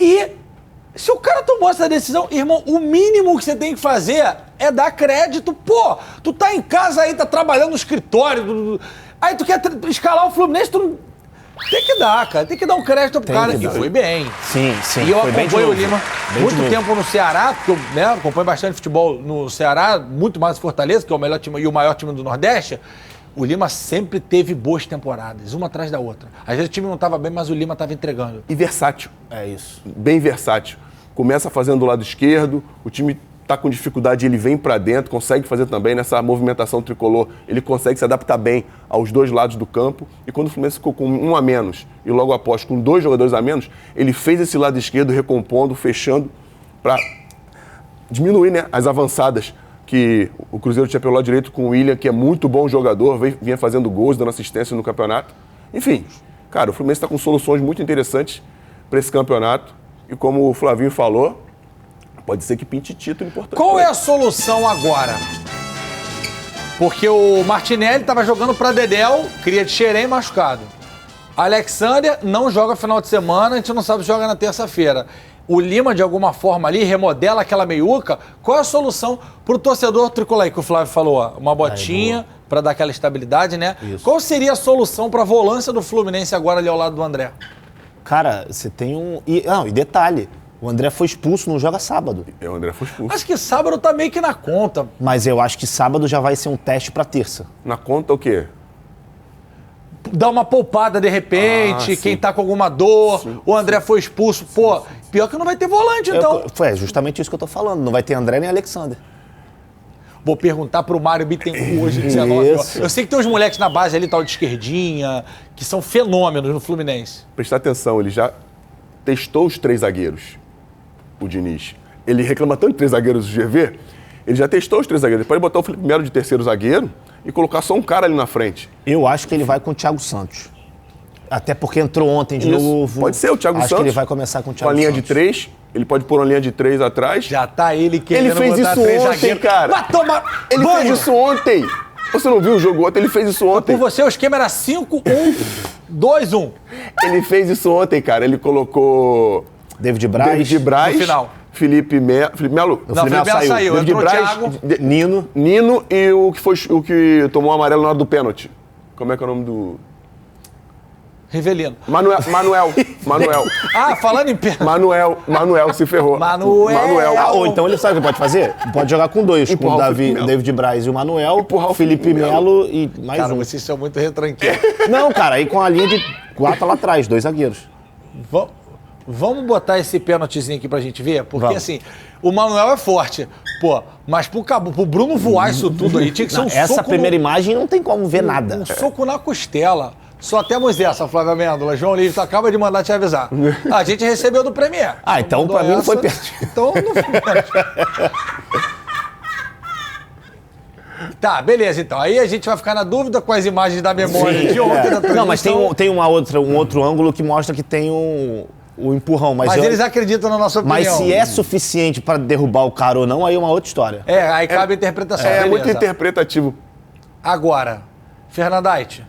E se o cara tomou essa decisão, irmão, o mínimo que você tem que fazer é dar crédito. Pô, tu tá em casa aí, tá trabalhando no escritório... Aí tu quer escalar o Fluminense, tu não... Tem que dar, cara. Tem que dar um crédito pro cara. E foi bem. Sim. E eu acompanho o Lima muito tempo no Ceará, porque eu acompanho bastante futebol no Ceará, muito mais Fortaleza, que é o melhor time e o maior time do Nordeste. O Lima sempre teve boas temporadas, uma atrás da outra. Às vezes o time não estava bem, mas o Lima estava entregando. E versátil. É isso. Bem versátil. Começa fazendo do lado esquerdo, o time tá com dificuldade, ele vem para dentro, consegue fazer também nessa movimentação tricolor, ele consegue se adaptar bem aos dois lados do campo, e quando o Fluminense ficou com 1 a menos e logo após com 2 jogadores a menos, ele fez esse lado esquerdo recompondo, fechando, para diminuir, né, as avançadas que o Cruzeiro tinha pelo lado direito com o William, que é muito bom jogador, vinha fazendo gols, dando assistência no campeonato. Enfim, cara, o Fluminense está com soluções muito interessantes para esse campeonato, e como o Flavinho falou, pode ser que pinte título importante. Qual é a solução agora? Porque o Martinelli estava jogando para Dedéu, cria de Xerém machucado. Alexander não joga final de semana, a gente não sabe se joga na terça-feira. O Lima, de alguma forma ali, remodela aquela meiuca. Qual é a solução pro torcedor tricolor? Que o Flávio falou, ó, uma botinha para dar aquela estabilidade, né? Isso. Qual seria a solução para a volância do Fluminense agora ali ao lado do André? Cara, você tem um... E detalhe, o André foi expulso, não joga sábado. O André foi expulso. Acho que sábado tá meio que na conta. Mas eu acho que sábado já vai ser um teste pra terça. Na conta o quê? Dá uma poupada de repente, quem tá com alguma dor, o André foi expulso. Pô, pior que não vai ter volante, então. É justamente isso que eu tô falando, não vai ter André nem Alexander. Vou perguntar pro Mário Bittencourt hoje, 19 horas. Eu sei que tem uns moleques na base ali, tal de esquerdinha, que são fenômenos no Fluminense. Prestar atenção, ele já testou os 3 zagueiros. O Diniz. Ele reclama tanto de 3 zagueiros do GV, ele já testou os 3 zagueiros. Ele pode botar o Felipe Melo de terceiro zagueiro e colocar só um cara ali na frente. Eu acho que ele vai com o Thiago Santos. Até porque entrou ontem de novo. Pode ser o Thiago Santos. Acho que ele vai começar com o Thiago Santos. Com a linha Santos. de 3, ele pode pôr uma linha de 3 atrás. Já tá ele querendo botar 3 zagueiros. Cara. Vai tomar... Ele fez isso ontem. Você não viu o jogo ontem? Ele fez isso ontem. Por você, o esquema era 5-1-2-1. Ele fez isso ontem, cara. Ele colocou David Braz. No final. Felipe Melo. Felipe Melo saiu. David Entrou o Braz, Thiago. Nino e o que tomou o amarelo na hora do pênalti. Como é que é o nome do... Rivelino. Manuel. Ah, falando em pênalti. Manuel se ferrou. Manuel. Ou então ele sabe o que pode fazer? Pode jogar com dois, com o David Braz e o Manuel, Empurrar o Felipe Melo e mais Cara, um. vocês são muito retranqueiros. Não, cara, aí com a linha de 4 lá atrás, 2 zagueiros. Vamos botar esse pênaltizinho aqui pra gente ver? Porque, Vamos. assim, o Manuel é forte. Pô, mas pro Bruno voar isso tudo aí, tinha que ser um soco. Essa primeira imagem não tem como ver nada. Um soco na costela. Só temos essa, Flávia Amêndola. João Livre, tu acaba de mandar te avisar. A gente recebeu do Premier. Ah, então pra mim não foi pênalti. Então não foi pênalti. Tá, beleza, então. Aí a gente vai ficar na dúvida com as imagens da memória de ontem da transmissão. Não, mas tem um outro ângulo que mostra que tem o empurrão. Mas eles acreditam na nossa opinião. Mas se é suficiente pra derrubar o cara ou não, aí é uma outra história. Aí cabe a interpretação. É beleza. muito interpretativo. Agora, Fernandaite.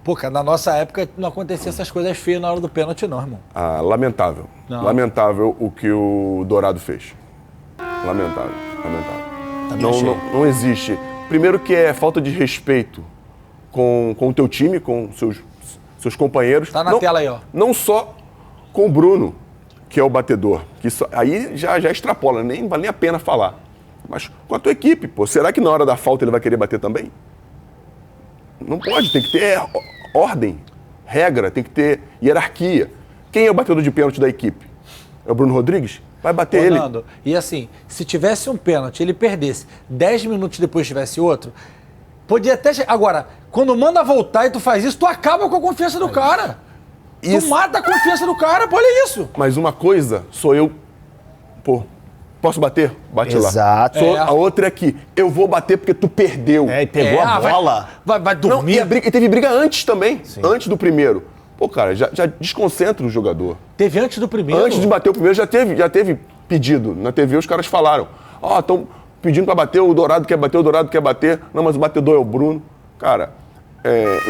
Pô, cara, na nossa época não acontecia essas coisas feias na hora do pênalti, não, irmão. Ah, lamentável. Não. Lamentável o que o Dourado fez. Lamentável. Não existe. Primeiro que é falta de respeito com o teu time, com seus companheiros. Tá na tela aí, ó. Não só com o Bruno, que é o batedor. Que aí já extrapola, nem vale nem a pena falar. Mas com a tua equipe, pô. Será que na hora da falta ele vai querer bater também? Não pode, tem que ter ordem, regra, tem que ter hierarquia. Quem é o batedor de pênalti da equipe? É o Bruno Rodrigues? Vai bater Ronaldo, ele. E assim, se tivesse um pênalti, ele perdesse, 10 minutos depois tivesse outro, podia até... Agora, quando manda voltar e tu faz isso, tu acaba com a confiança do cara. Tu mata a confiança do cara, pô, olha isso. Mas uma coisa sou eu, pô, posso bater? Bate Exato. lá. A outra é que eu vou bater porque tu perdeu. E pegou a bola. Vai dormir. Não, e teve briga antes também, antes do primeiro. Pô, cara, já desconcentra o jogador. Teve antes do primeiro? Antes de bater o primeiro, já teve pedido. Na TV os caras falaram, estão pedindo pra bater, o Dourado quer bater. Não, mas o batedor é o Bruno. Cara,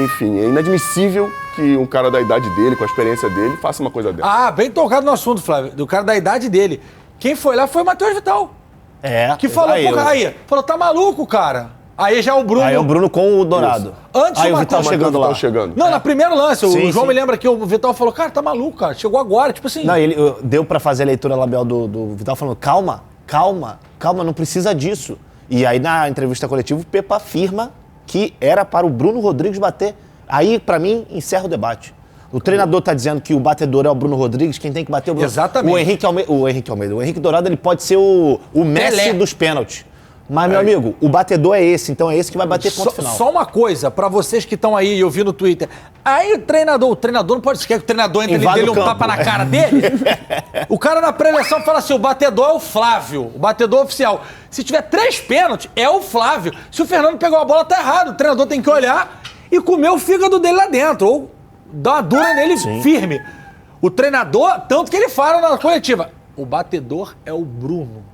enfim, é inadmissível que um cara da idade dele, com a experiência dele, faça uma coisa dessa. Bem tocado no assunto, Flávio, do cara da idade dele. Quem foi lá foi o Matheus Vital. Que falou, falou, tá maluco, cara. Aí já é o Bruno. Aí é o Bruno com o Dourado. Isso. Antes aí o Vital chegando lá. Não, no primeiro lance, o João sim. me lembra que o Vital falou, cara, tá maluco, cara, chegou agora, tipo assim. Não, ele deu pra fazer a leitura labial do Vital falando, calma, não precisa disso. E aí na entrevista coletiva o Pepa afirma que era para o Bruno Rodrigues bater. Aí, pra mim, encerra o debate. O treinador tá dizendo que o batedor é o Bruno Rodrigues, quem tem que bater é o Bruno. Exatamente. O Henrique Dourado, ele pode ser o Messi Pelé dos pênaltis. Mas, meu amigo, o batedor é esse, então é esse que vai bater ponto final. Só uma coisa, pra vocês que estão aí e eu vi no Twitter. Aí o treinador não pode ser que o treinador entre dele um tapa na cara dele? O cara na preleção fala assim, o batedor é o Flávio, o batedor oficial. Se tiver 3 pênaltis, é o Flávio. Se o Fernando pegou a bola, tá errado. O treinador tem que olhar e comer o fígado dele lá dentro, ou dar uma dura nele firme. O treinador, tanto que ele fala na coletiva, o batedor é o Bruno.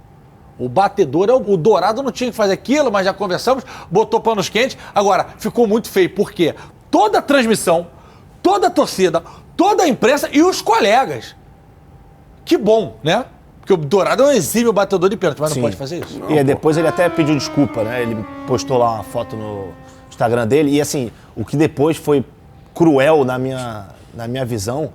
O batedor é o Dourado, não tinha que fazer aquilo, mas já conversamos, botou panos quentes. Agora, ficou muito feio, por quê? Toda a transmissão, toda a torcida, toda a imprensa e os colegas. Que bom, né? Porque o Dourado é um exímio batedor de pênalti, mas não pode fazer isso. E depois ele até pediu desculpa, né? Ele postou lá uma foto no Instagram dele. E assim, o que depois foi cruel na minha visão,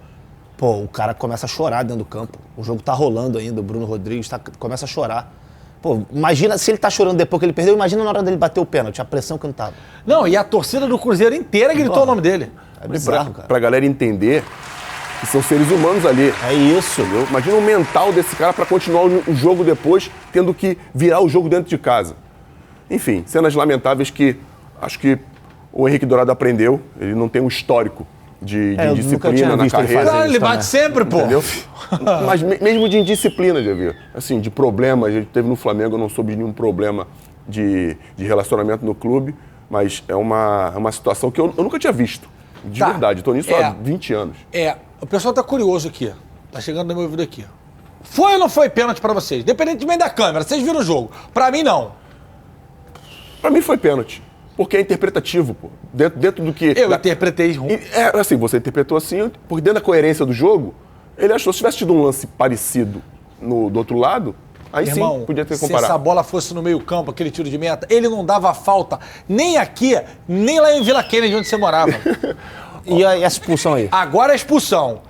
pô, o cara começa a chorar dentro do campo. O jogo tá rolando ainda, o Bruno Rodrigues começa a chorar. Pô, imagina, se ele tá chorando depois que ele perdeu, imagina na hora dele bater o pênalti, a pressão que não tava. Não, e a torcida do Cruzeiro inteira gritou o nome dele. É bizarro, cara. Pra galera entender que são seres humanos ali. É isso. Entendeu? Imagina o mental desse cara pra continuar o jogo depois, tendo que virar o jogo dentro de casa. Enfim, cenas lamentáveis que acho que o Henrique Dourado aprendeu. Ele não tem um histórico de indisciplina na carreira. Claro, ele bate sempre, pô. Entendeu? Mas mesmo de indisciplina, já viu? Assim, de problemas, a gente teve no Flamengo, eu não soube de nenhum problema de relacionamento no clube, mas é uma situação que eu nunca tinha visto. De verdade, estou nisso há 20 anos. O pessoal tá curioso aqui, tá chegando no meu ouvido aqui. Foi ou não foi pênalti pra vocês? Independentemente da câmera, vocês viram o jogo. Pra mim, não. Pra mim foi pênalti. Porque é interpretativo, pô. Dentro do que... Eu interpretei ruim. Assim, você interpretou assim, porque dentro da coerência do jogo, ele achou, se tivesse tido um lance parecido do outro lado, aí Irmão, sim, podia ter se comparado. essa bola fosse no meio campo, aquele tiro de meta, ele não dava falta nem aqui, nem lá em Vila Kennedy, onde você morava. E a expulsão aí? Agora a expulsão.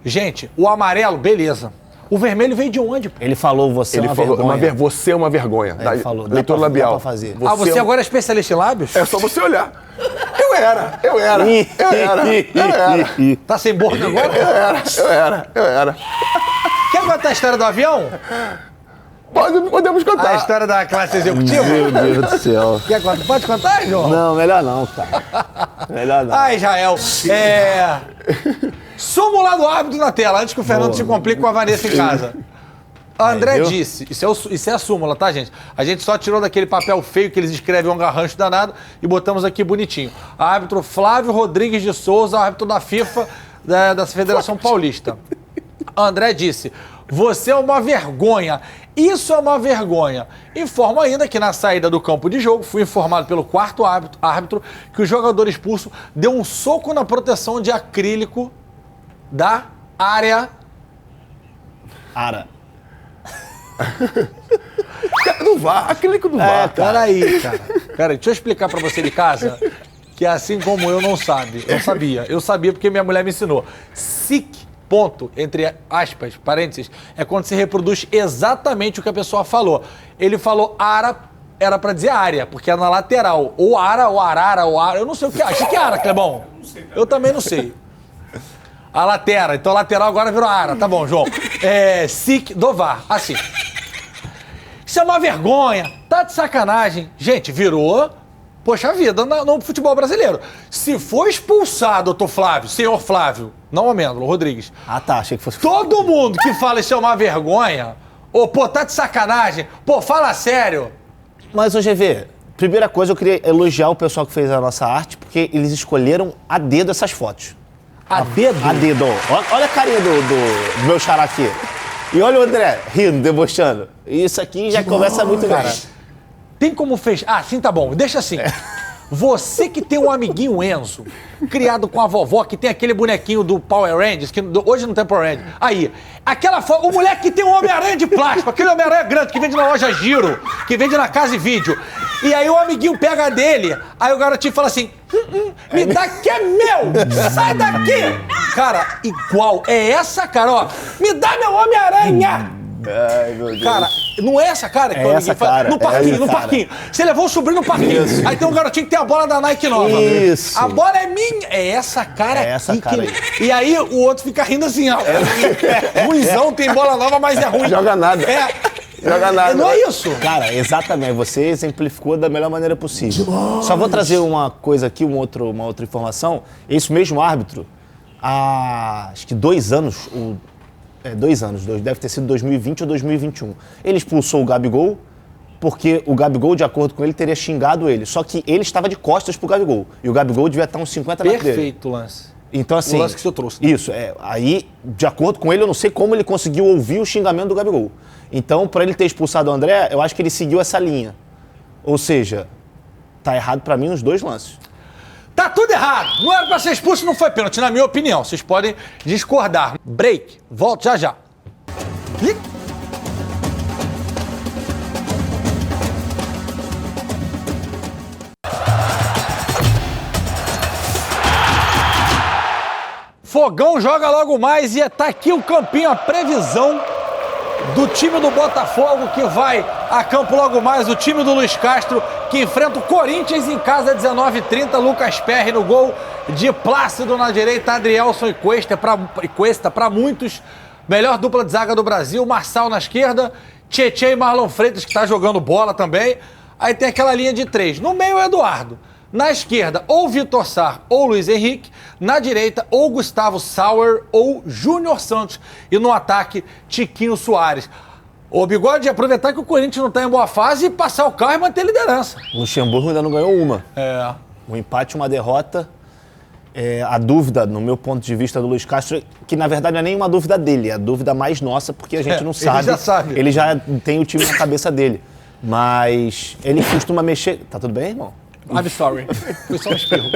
Gente, o amarelo, beleza. O vermelho veio de onde? Pô? Ele falou, você Ele é uma falou, vergonha. você é uma vergonha. Ele falou, dá leitor pra- labial. dá pra fazer. Você agora é especialista em lábios? É só você olhar. Eu era. Tá sem bordo agora? Eu era. Quer contar a história do avião? Podemos contar. A história da classe executiva? Meu Deus do céu. Quer contar? Pode contar, João? Não, melhor não, cara. Melhor não. Ah, Israel. Súmula do árbitro na tela, antes que o Fernando se complique com a Vanessa em casa. André viu? disse, isso é a súmula, tá, gente? A gente só tirou daquele papel feio que eles escrevem um garrancho danado e botamos aqui bonitinho. Árbitro Flávio Rodrigues de Souza, árbitro da FIFA, da Federação Paulista. André disse, você é uma vergonha. Isso é uma vergonha. Informo ainda que na saída do campo de jogo, fui informado pelo quarto árbitro que o jogador expulso deu um soco na proteção de acrílico da área. Ara. Do VAR, acrílico do VAR. Peraí, cara. Peraí, deixa eu explicar pra você de casa que assim como eu não sabe. Eu sabia. Eu sabia porque minha mulher me ensinou. SIC, ponto, entre aspas, parênteses, é quando se reproduz exatamente o que a pessoa falou. Ele falou ara, era pra dizer área, porque é na lateral. Ou ara, ou arara, ou ara. Eu não sei o que é. O que é ara, Clebão? Eu também não sei. A lateral. Então a lateral agora virou ara. Tá bom, João. SIC do VAR. Assim. Isso é uma vergonha. Tá de sacanagem. Gente, virou, poxa vida, no futebol brasileiro. Se for expulsado, doutor Flávio, senhor Flávio, não Amêndola, Rodrigues. Ah, tá. Achei que fosse... Todo mundo que fala isso é uma vergonha, pô, tá de sacanagem, pô, fala sério. Mas, ô GV, primeira coisa, eu queria elogiar o pessoal que fez a nossa arte, porque eles escolheram a dedo essas fotos. A dedo? A dedo. Olha a carinha do meu xará aqui. E olha o André rindo, debochando. Isso aqui já começa muito bem. Tem como fechar? Ah, sim, tá bom. Deixa assim. Você que tem um amiguinho Enzo, criado com a vovó, que tem aquele bonequinho do Power Rangers, que hoje não tem Power Rangers. Aí, aquela foto, o moleque que tem um Homem-Aranha de plástico, aquele Homem-Aranha grande que vende na loja Giro, que vende na Casa e Vídeo. E aí o amiguinho pega dele, aí o garotinho fala assim, me dá que é meu, sai daqui. Cara, igual, é essa cara, ó, me dá meu Homem-Aranha. Ai, meu Deus. Cara, não é essa cara que É o essa amiguinho fala? cara, No parquinho, é no essa parquinho. Você levou o sobrinho no parquinho. Isso. Aí tem um garotinho que tem a bola da Nike nova. Isso. A bola é minha. É essa cara É essa aqui. cara E aí o outro fica rindo assim, ó. Ruizão, tem bola nova, mas é ruim. Joga nada. Joga nada. Não é isso? Cara, exatamente. Você exemplificou da melhor maneira possível. Só vou trazer uma coisa aqui, uma outra informação. Esse mesmo árbitro, há acho que 2 anos, 2 anos, deve ter sido 2020 ou 2021. Ele expulsou o Gabigol, porque o Gabigol, de acordo com ele, teria xingado ele. Só que ele estava de costas pro Gabigol. E o Gabigol devia estar uns 50 metros dele. Perfeito lance. Então, assim... O lance que o senhor trouxe. Isso, aí, de acordo com ele, eu não sei como ele conseguiu ouvir o xingamento do Gabigol. Então, para ele ter expulsado o André, eu acho que ele seguiu essa linha. Ou seja, tá errado para mim os 2 lances. Tá tudo errado. Não era pra ser expulso, não foi pênalti, na minha opinião. Vocês podem discordar. Break. Volto já já. Ih. Fogão joga logo mais e tá aqui o campinho, a previsão do time do Botafogo que vai a campo logo mais, o time do Luiz Castro que enfrenta o Corinthians em casa, 19h30, Lucas Perry no gol de Plácido na direita, Adrielson e Cuesta para muitos, melhor dupla de zaga do Brasil, Marçal na esquerda, Tietê e Marlon Freitas que tá jogando bola também, aí tem aquela linha de 3, no meio o Eduardo. Na esquerda, ou Vitor Sá ou Luiz Henrique. Na direita, ou Gustavo Sauer ou Júnior Santos. E no ataque, Tiquinho Soares. Ô, Bigode, aproveitar que o Corinthians não está em boa fase e passar o carro e manter a liderança. O Luxemburgo ainda não ganhou uma. Um empate, uma derrota. A dúvida, no meu ponto de vista, do Luiz Castro, que na verdade não é nem uma dúvida dele, é a dúvida mais nossa, porque a gente não sabe. Ele já sabe. Ele já tem o time na cabeça dele. Mas ele costuma mexer... Tá tudo bem, irmão? I'm sorry. Foi só um espirro.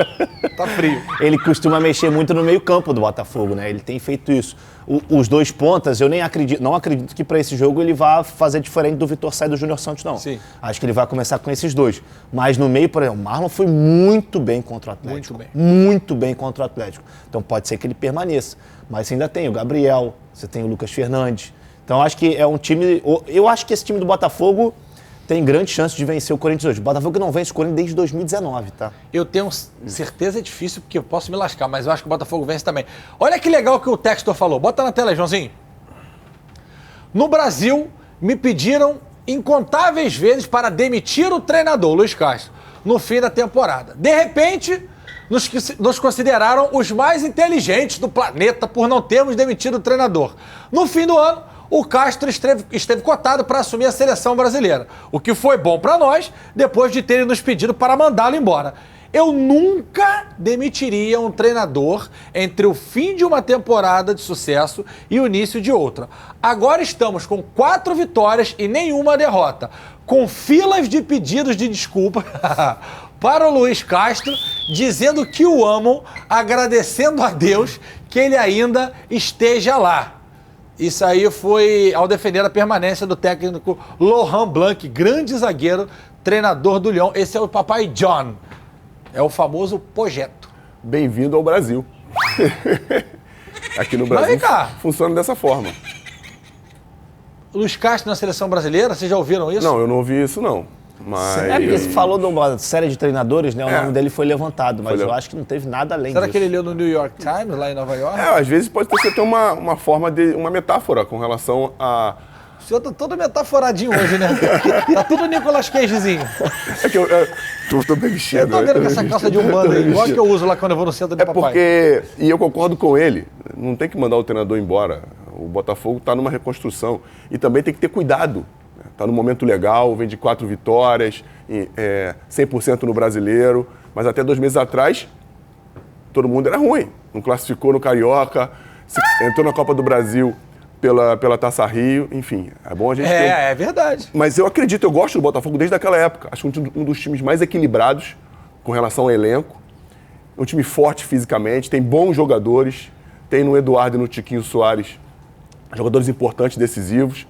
Tá frio. Ele costuma mexer muito no meio-campo do Botafogo, né? Ele tem feito isso. Os dois pontas, eu não acredito que para esse jogo ele vá fazer diferente do Vitor Sá e do Júnior Santos, não. Sim. Acho que ele vai começar com esses dois. Mas no meio, por exemplo, o Marlon foi muito bem contra o Atlético. Muito bem contra o Atlético. Então pode ser que ele permaneça. Mas você ainda tem o Gabriel, você tem o Lucas Fernandes. Então acho que é um time... Eu acho que esse time do Botafogo tem grande chance de vencer o Corinthians hoje. O Botafogo não vence o Corinthians desde 2019, tá? Eu tenho certeza, é difícil, porque eu posso me lascar, mas eu acho que o Botafogo vence também. Olha que legal que o Textor falou. Bota na tela aí, Joãozinho. No Brasil, me pediram incontáveis vezes para demitir o treinador, Luiz Castro, no fim da temporada. De repente, nos consideraram os mais inteligentes do planeta por não termos demitido o treinador. No fim do ano, o Castro esteve cotado para assumir a seleção brasileira, o que foi bom para nós, depois de terem nos pedido para mandá-lo embora. Eu nunca demitiria um treinador entre o fim de uma temporada de sucesso e o início de outra. Agora estamos com 4 vitórias e nenhuma derrota, com filas de pedidos de desculpa para o Luiz Castro, dizendo que o amam, agradecendo a Deus que ele ainda esteja lá. Isso aí foi ao defender a permanência do técnico Laurent Blanc, grande zagueiro, treinador do Lyon. Esse é o papai John. É o famoso projeto. Bem-vindo ao Brasil. Aqui no Brasil vem cá. Funciona dessa forma. Luiz Castro na seleção brasileira, vocês já ouviram isso? Não, eu não ouvi isso não. Mas... É porque você falou de uma série de treinadores, né? O nome dele foi levantado, mas eu acho que não teve nada além disso. Será que ele leu no New York Times, lá em Nova York? Às vezes pode ser até uma forma de... uma metáfora com relação a... O senhor tá todo metaforadinho hoje, né? Tá tudo Nicolas Cagezinho. É que eu tô bem vestido. Eu tô vendo com essa calça de umbanda aí, igual que eu uso lá quando eu vou no centro de papai. Porque, e eu concordo com ele, não tem que mandar o treinador embora. O Botafogo tá numa reconstrução. E também tem que ter cuidado. Tá num momento legal, vem de 4 vitórias, 100% no Brasileiro. Mas até 2 meses atrás, todo mundo era ruim. Não classificou no Carioca, entrou na Copa do Brasil pela Taça Rio, enfim, é bom a gente ter... É verdade. Mas eu acredito, eu gosto do Botafogo desde aquela época. Acho um dos times mais equilibrados com relação ao elenco. Um time forte fisicamente, tem bons jogadores. Tem no Eduardo e no Tiquinho Soares jogadores importantes, decisivos.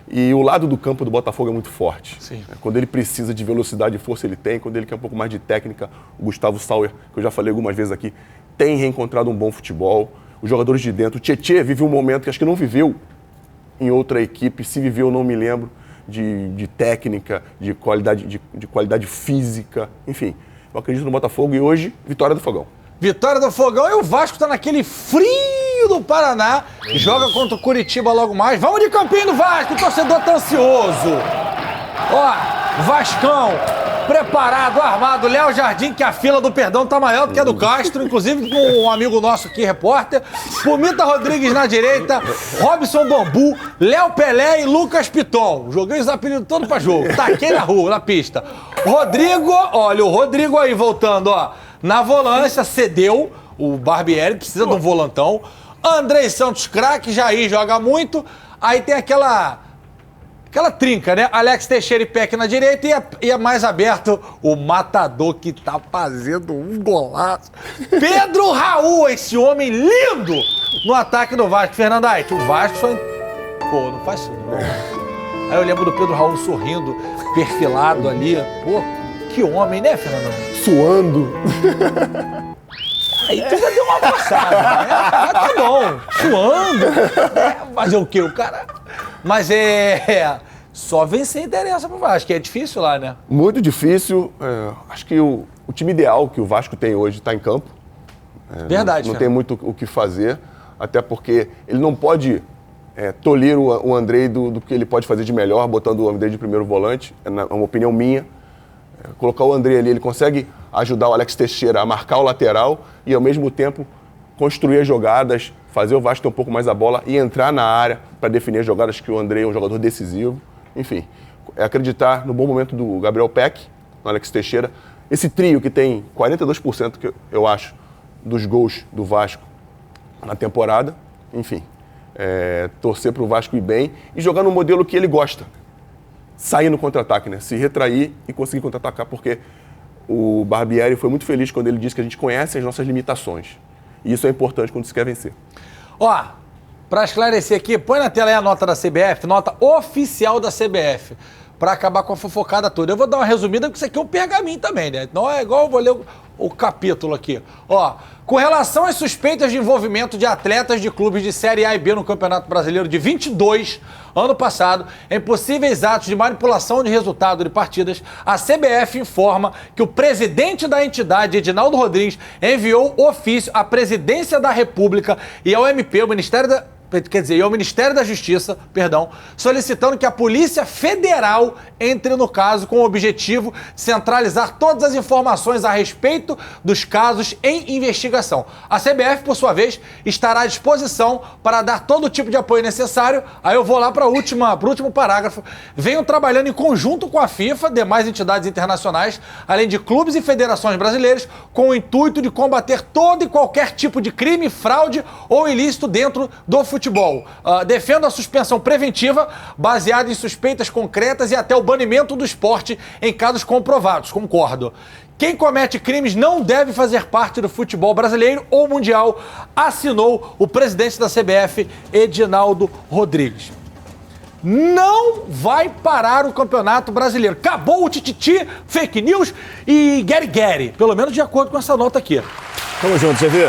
E o lado do campo do Botafogo é muito forte. Sim. Quando ele precisa de velocidade e força, ele tem. Quando ele quer um pouco mais de técnica, o Gustavo Sauer, que eu já falei algumas vezes aqui, tem reencontrado um bom futebol. Os jogadores de dentro. O Tietê vive um momento que acho que não viveu em outra equipe. Se viveu, não me lembro, de técnica, de qualidade física. Enfim, eu acredito no Botafogo e hoje, vitória do Fogão. Vitória do Fogão e o Vasco tá naquele frio do Paraná. Joga contra o Curitiba logo mais. Vamos de Campinho do Vasco, o torcedor tá ansioso. Ó, Vascão, preparado, armado. Léo Jardim, que a fila do perdão tá maior do que a do Castro, inclusive com um amigo nosso aqui, repórter. Pumita Rodrigues na direita, Robson Bambu, Léo Pelé e Lucas Piton. Joguei os apelidos todos pra jogo. Taquei na rua, na pista. Rodrigo, olha, o Rodrigo aí voltando, ó. Na volância, cedeu. O Barbieri precisa de um volantão. Andrei Santos, craque, Jair joga muito. Aí tem aquela trinca, né? Alex Teixeira e Peck na direita e é mais aberto o matador que tá fazendo um golaço. Pedro Raul, esse homem lindo no ataque do Vasco. Fernando Ait, o Vasco só... Pô, não faz isso não. Aí eu lembro do Pedro Raul sorrindo, perfilado ali. Pô, que homem, né, Fernando? Suando. Aí tu já deu uma passada, né? Tá bom, suando. Fazer o quê? O cara... Mas só vencer interessa pro Vasco, que é difícil lá, né? Muito difícil. Acho que o time ideal que o Vasco tem hoje está em campo. Verdade. Não tem muito o que fazer, até porque ele não pode tolir o Andrei do que ele pode fazer de melhor, botando o Andrei de primeiro volante. É uma opinião minha. Colocar o Andrei ali, ele consegue ajudar o Alex Teixeira a marcar o lateral e, ao mesmo tempo, construir as jogadas, fazer o Vasco ter um pouco mais a bola e entrar na área para definir as jogadas, que o Andrei é um jogador decisivo. Enfim, é acreditar no bom momento do Gabriel Peck, no Alex Teixeira. Esse trio que tem 42%, que eu acho, dos gols do Vasco na temporada. Enfim, torcer para o Vasco ir bem e jogar no modelo que ele gosta. Sair no contra-ataque, né? Se retrair e conseguir contra-atacar, porque o Barbieri foi muito feliz quando ele disse que a gente conhece as nossas limitações. E isso é importante quando se quer vencer. Ó, para esclarecer aqui, põe na tela aí a nota da CBF, nota oficial da CBF, para acabar com a fofocada toda. Eu vou dar uma resumida, porque isso aqui é um pergaminho também, né? Não é igual eu vou ler o capítulo aqui. Ó, com relação às suspeitas de envolvimento de atletas de clubes de Série A e B no Campeonato Brasileiro de 22, ano passado, em possíveis atos de manipulação de resultado de partidas, a CBF informa que o presidente da entidade, Edinaldo Rodrigues, enviou ofício à Presidência da República e ao MP, ao Ministério da Justiça, solicitando que a Polícia Federal entre no caso com o objetivo de centralizar todas as informações a respeito dos casos em investigação. A CBF, por sua vez, estará à disposição para dar todo tipo de apoio necessário. Aí eu vou lá para o último parágrafo. Venham trabalhando em conjunto com a FIFA, demais entidades internacionais, além de clubes e federações brasileiras, com o intuito de combater todo e qualquer tipo de crime, fraude ou ilícito dentro do futebol. Defendo a suspensão preventiva baseada em suspeitas concretas e até o banimento do esporte em casos comprovados. Concordo. Quem comete crimes não deve fazer parte do futebol brasileiro ou mundial, assinou o presidente da CBF, Edinaldo Rodrigues. Não vai parar o Campeonato Brasileiro. Acabou o tititi, fake news e guerre-guerre. Pelo menos de acordo com essa nota aqui. Tamo junto, GV.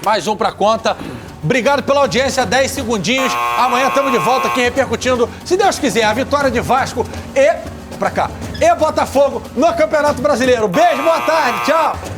Mais um pra conta. Obrigado pela audiência, 10 segundinhos. Amanhã estamos de volta aqui repercutindo, se Deus quiser, a vitória de Vasco e Botafogo no Campeonato Brasileiro. Beijo, boa tarde, tchau.